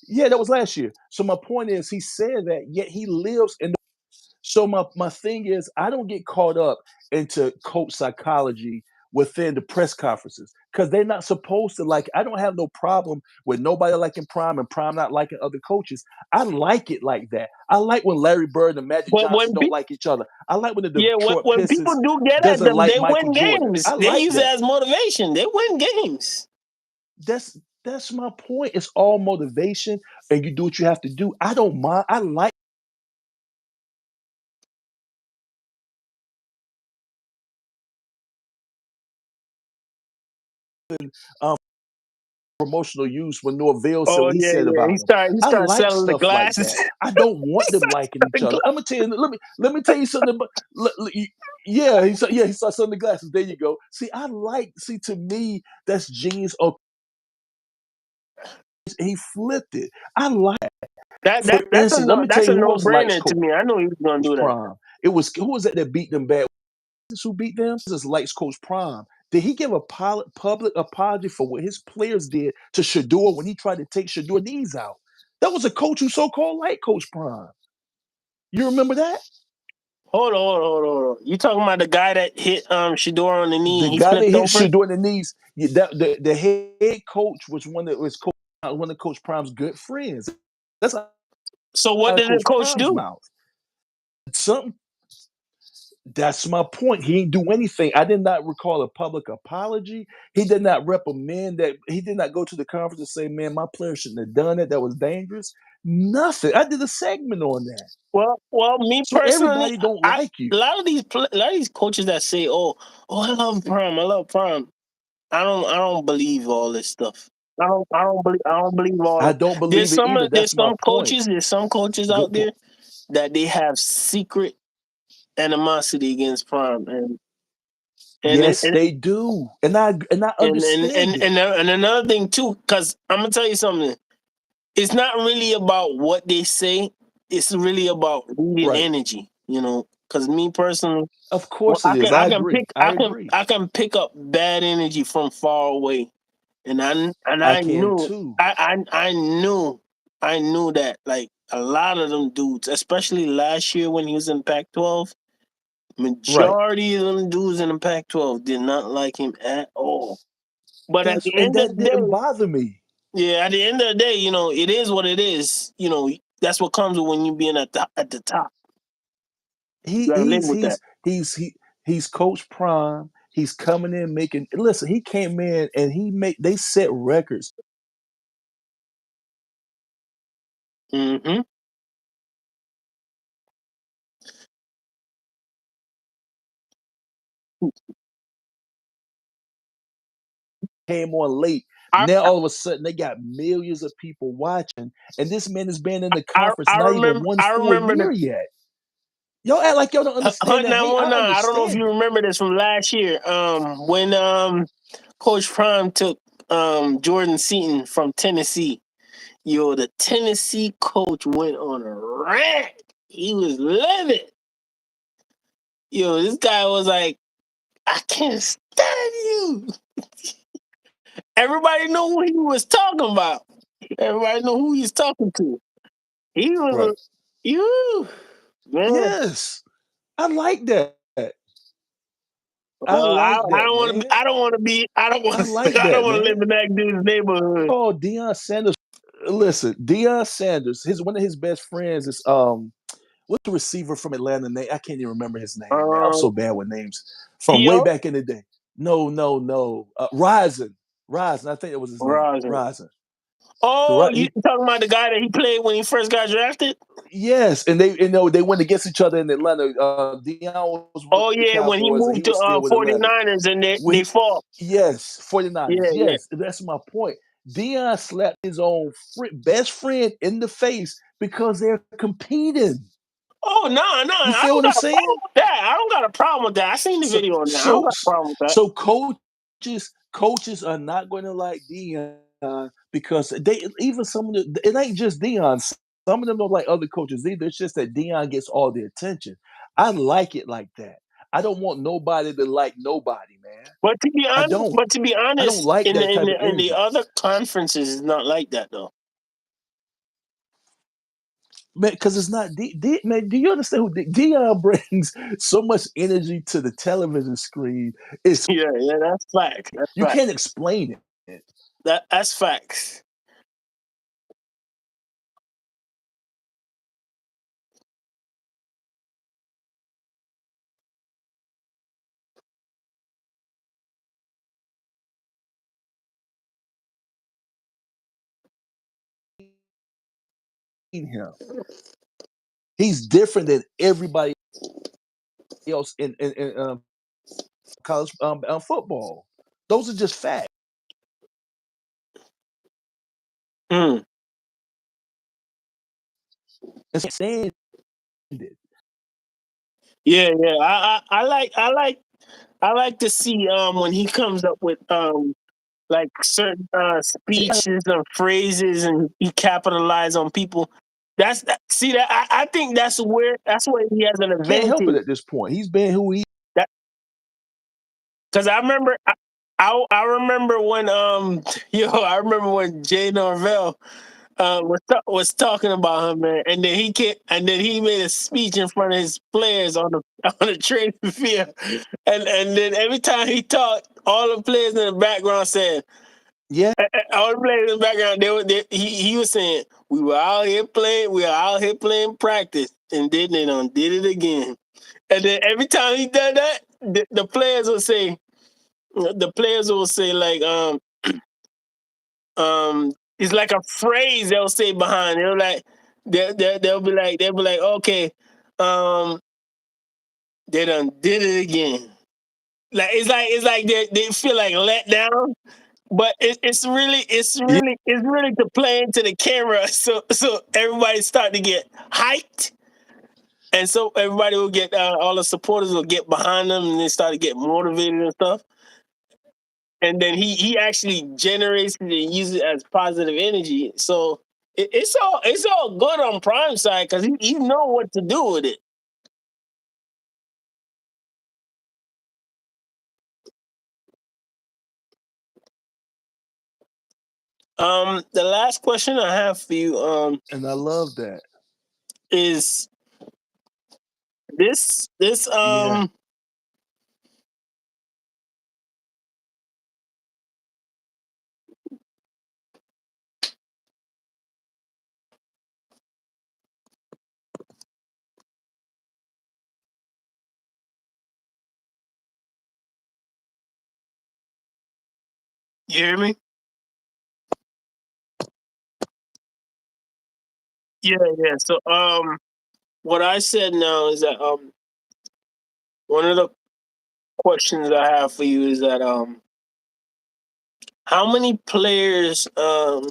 Yeah, that was last year. So my point is, he said that, yet he lives in. So my thing is, I don't get caught up into coach psychology within the press conferences because they're not supposed to like. I don't have no problem with nobody liking Prime and Prime not liking other coaches. I like it like that. I like when Larry Bird and Magic But Johnson don't like each other. I like when the yeah, Detroit when people Pistons do get at doesn't them, like they Michael win Jordan. games. I They like use it that. as motivation. They win games. That's my point. It's all motivation, and you do what you have to do. I don't mind. I like um, promotional use when Norvell said Oh what he yeah, said yeah. about him. He I started like selling the stuff like glasses. that. I don't He want them started liking each selling other. I'm gonna tell you. Let me tell you something. Yeah, he started selling the glasses. There you go. See, to me, that's genius. Oh, he flipped it. I like. For instance, let me tell that's a you who no else likes brainer to Coach me. I know he was gonna do that. Prime. It was who was that beat them bad? Who beat them? This likes Coach Prime. Did he give a public apology for what his players did to Shador when he tried to take Shador knees out? That was a coach who so-called liked Coach Prime. You remember that? Hold on. You talking about the guy that hit Shador on the knee? The And he guy that flipped hit over. Shador in the knees, the head coach was one of Coach Prime's good friends. That's out So what of did the Coach coach Prime's do? mouth. Something That's my point. He didn't do anything. I did not recall a public apology. He did not reprimand that. He did not go to the conference and say, "Man, my player shouldn't have done it. That was dangerous." Nothing. I did a segment on that. Me So personally, everybody don't I like you. a lot of these coaches that say, "Oh, I love Prime, I love Prime." I don't believe all this stuff. I don't believe all I of. don't believe it either. There's That's my some point. coaches Good out point. there that they have secret animosity against Prime, and Yes, they do, and I understand it. and another thing too, because I'm gonna tell you something. It's not really about what they say. It's really about reading Right. energy. Because me personally, Of course it is. I agree. I agree. I can pick up bad energy from far away, and I I can knew too. I knew that like a lot of them dudes, especially last year when he was in Pac-12, Right. majority of them dudes in the Pac-12 did not like him at all. But at the And end of that the didn't day, bother me. yeah, at the end of the day, it is what it is. That's what comes with when you being at the top. He You gotta live he's with that. he's he's he he's Coach Prime. He's coming in making. Listen, he came in and they set records. Hmm. Came on late. I, Now all of a sudden they got millions of people watching, and this man has been in the conference I not even remember one I full remember year yet. Y'all act like y'all don't understand Hunt that hate. I 919. I don't know if understand you it. remember this from last year. When Coach Prime took Jordan Seaton from Tennessee. Yo, the Tennessee coach went on a rant. He was livid. Yo, this guy was like, "I can't stand you." Everybody knew who he was talking about. Everybody knew who he's talking to. He was Right. you man. Yes. I like that. I like that, man. I don't want to be. I don't I want. like I don't that, want to live man. in that dude's neighborhood. Oh, Deion Sanders. Listen, Deion Sanders, his one of his best friends is what's the receiver from Atlanta name? I can't even remember his name, man. I'm so Um, bad with names. From way T.O. back in the day. No. Rising. Rising. I think that was his name. Rosin. Rising. The Oh, right you talking about the guy that he played when he first got drafted? yes, and they went against each other in Atlanta. Deion was with Oh the yeah, when he Cowboys and he moved to was still with Atlanta. 49ers and they We fought. yes, 49ers. Yeah, yeah. Yes, that's my point. Deion slapped his own best friend in the face because they're competing. Oh no, no, You I feel don't what I'm got a problem saying? with that. I don't got a problem with that. I seen the So video on that. I don't so got a problem with that. so coaches are not going to like Dion because they even some of the it ain't just Dion. Some of them don't like other coaches either. It's just that Dion gets all the attention. I like it like that. I don't want nobody to like nobody, man. I don't. But to be I don't honest, like that type of in the energy. other conferences, it's not like that though. Man, because it's not man. Do you understand who Dion brings so much energy to the television screen? It's Yeah, yeah, that's facts. That's you facts. can't explain it. That's facts. Him. He's different than everybody else in college football. Those are just facts. Mm. And stand it. Yeah, yeah. I like to see when he comes up with like certain speeches and phrases and he capitalize on people. See that I think that's where he has an Can't help it advantage. at this point. He's been who he. That because I remember when I remember when Jay Norvell was talking about him, man, and then he made a speech in front of his players on the on the training field, and then every time he talked, all the players in the background said, Yeah, all the players in the background, he was saying, we were out here playing, practice, and then they done did it again. And then every time he done that, the players will say, like, it's like a phrase they'll say behind it. They'll like, they'll be like, okay, um, they done did it again. Like it's like they feel like let down, but yeah. it's really to play into the camera, so everybody start to get hyped, and so everybody will get all the supporters will get behind them, and they start to get motivated and stuff. And then he actually generates it and uses it as positive energy. So it's all good on Prime side because he know what to do with it. The last question I have for you And I love that. is this Yeah. you hear me? Yeah, yeah. So what I said now is that one of the questions I have for you is that how many players have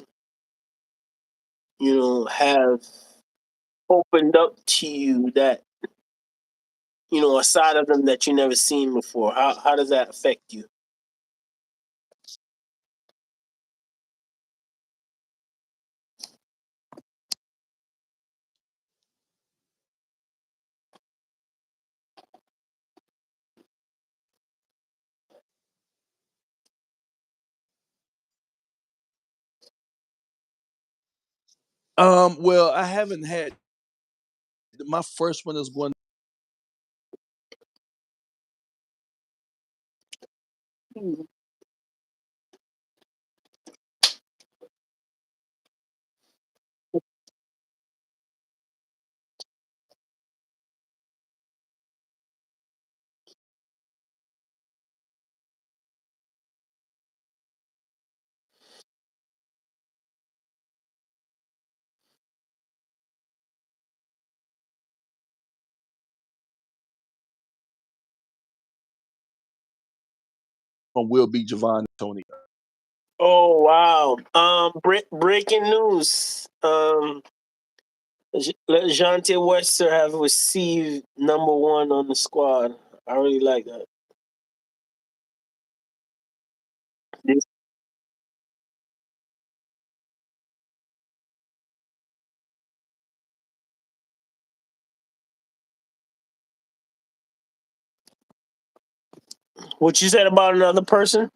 opened up to you that a side of them that you never seen before? How does that affect you? Well, I haven't had my first one is going Mhm. on will be Javon Tony. Oh wow! Breaking news. Let Jonte Wester have received number one on the squad. I really like that. This- What you said about another person?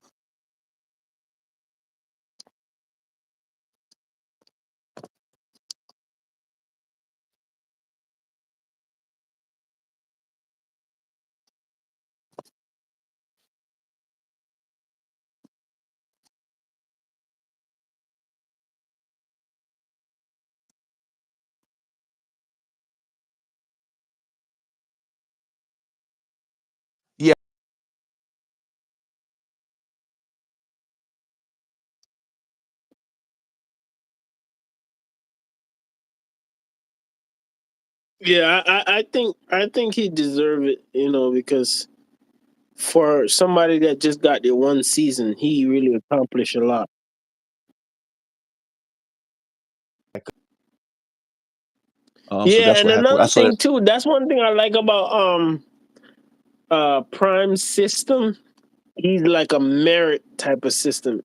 Yeah, Yeah, I think he deserved it. Because for somebody that just got there one season, he really accomplished a lot. so Yeah, that's and what happened. I another saw that. thing too. That's one thing I like about Prime system. He's like a merit type of system.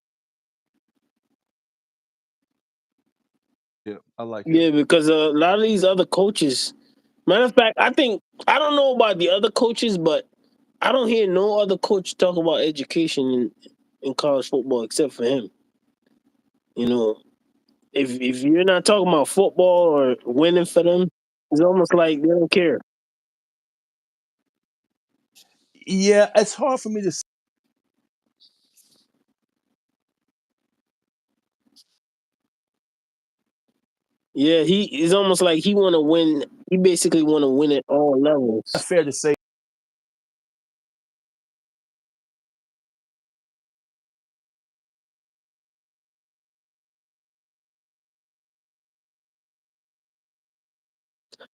Yeah, I like it. Yeah, because a lot of these other coaches. Matter of fact, I don't know about the other coaches, but I don't hear no other coach talk about education in college football except for him. You know, if you're not talking about football or winning for them, it's almost like they don't care. Yeah, it's hard for me to. Yeah, it's almost like he want to win. He basically want to win at all levels. Fair to say.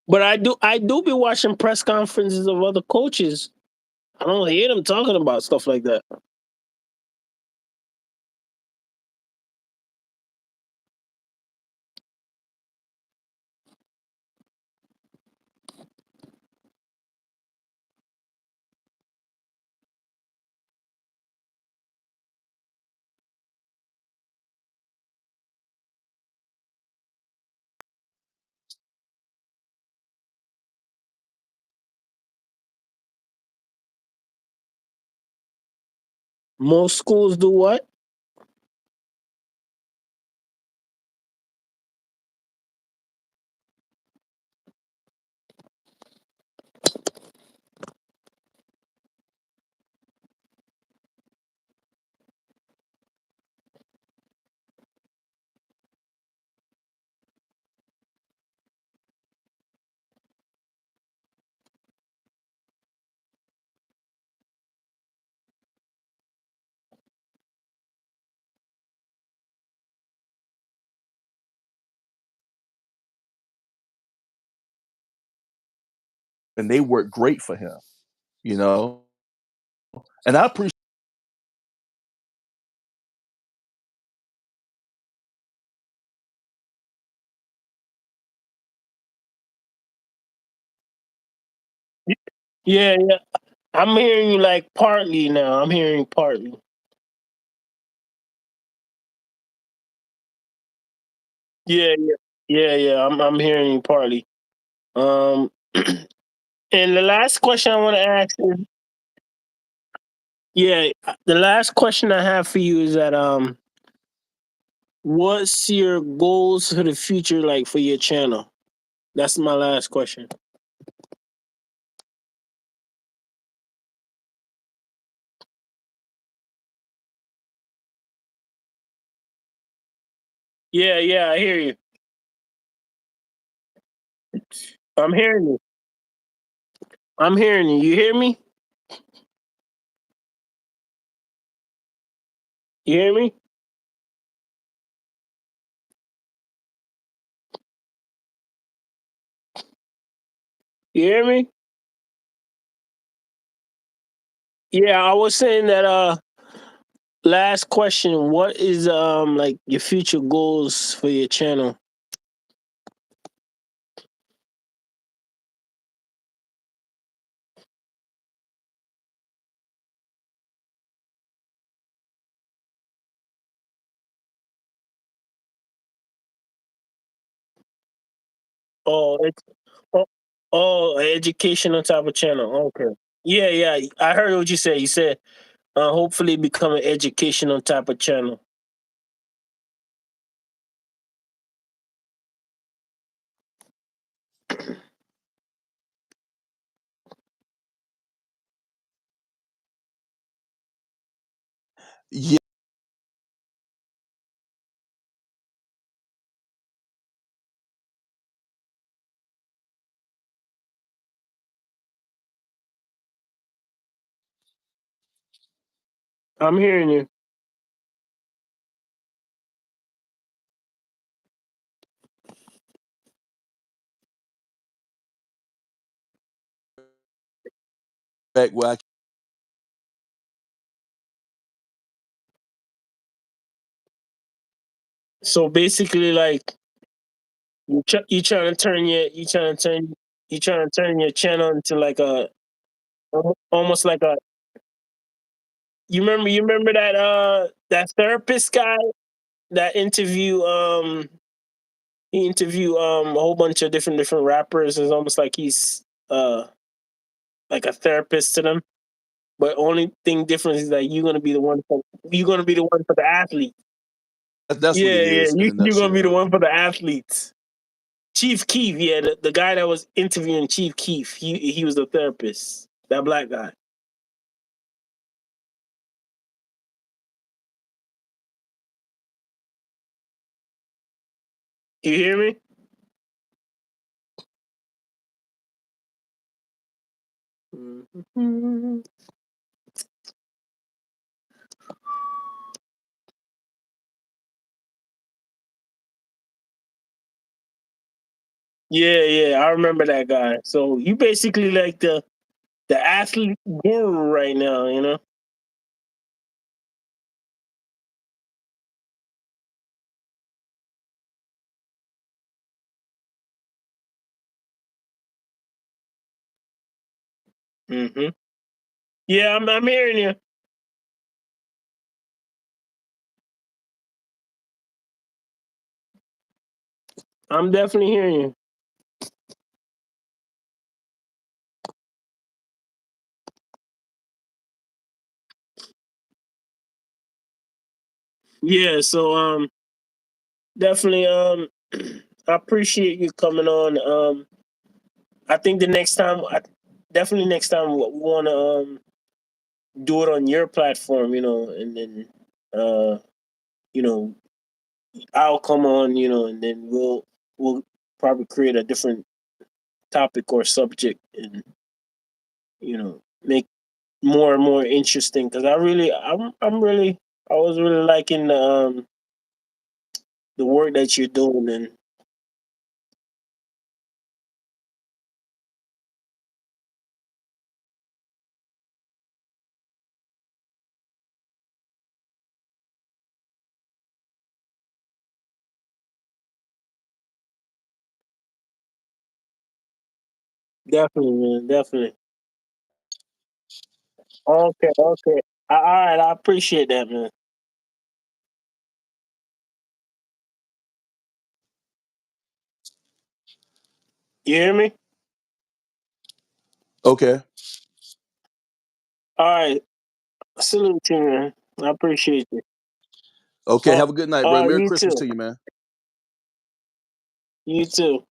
But I do be watching press conferences of other coaches. I don't hear them talking about stuff like that. Most schools do what? And they work great for him, you know. And I appreciate. Yeah, yeah. I'm hearing you like partly now. I'm hearing partly. Yeah, yeah, yeah, yeah. I'm hearing you partly. Um, and the last question I want to ask is, yeah, the last question I have for you is that what's your goals for the future like for your channel? That's my last question. Yeah, yeah, I hear you. I'm hearing you. I'm hearing you. You hear me? You hear me? You hear me? Yeah, I was saying that last question, what is like your future goals for your channel? Oh, it's oh, educational type of channel. Okay. Yeah, yeah. I heard what you said. You said hopefully become an educational type of channel. Yeah, I'm hearing you. back where I So basically, like you trying to turn your channel into like a almost like a you remember that that therapist guy that he interview a whole bunch of different rappers. It's almost like he's uh like a therapist to them. But only thing different is that you're gonna be the one for the athlete. that's what Yeah, it yeah. is in a You're gonna be the nutshell. one for the athletes. Chief Keef, yeah, the guy that was interviewing Chief Keef, he was the therapist. That black guy. You hear me? Mhm. Yeah, yeah, I remember that guy. So you basically like the athlete guru right now, you know? Hmm. Yeah, I'm hearing you. I'm definitely hearing you. Yeah, so definitely I appreciate you coming on. I think the next time definitely next time we want to do it on your platform, you know, and then you know, I'll come on, you know, and then we'll probably create a different topic or subject and you know, make more and more interesting because I'm really I was really liking the work that you're doing and definitely, man, definitely. Okay, okay. All right, I appreciate that, man. You hear me? Okay. All right. Salute to you, man. I appreciate you. Okay. Uh, Have a good night, bro. Merry you Christmas too. to you, man. You too.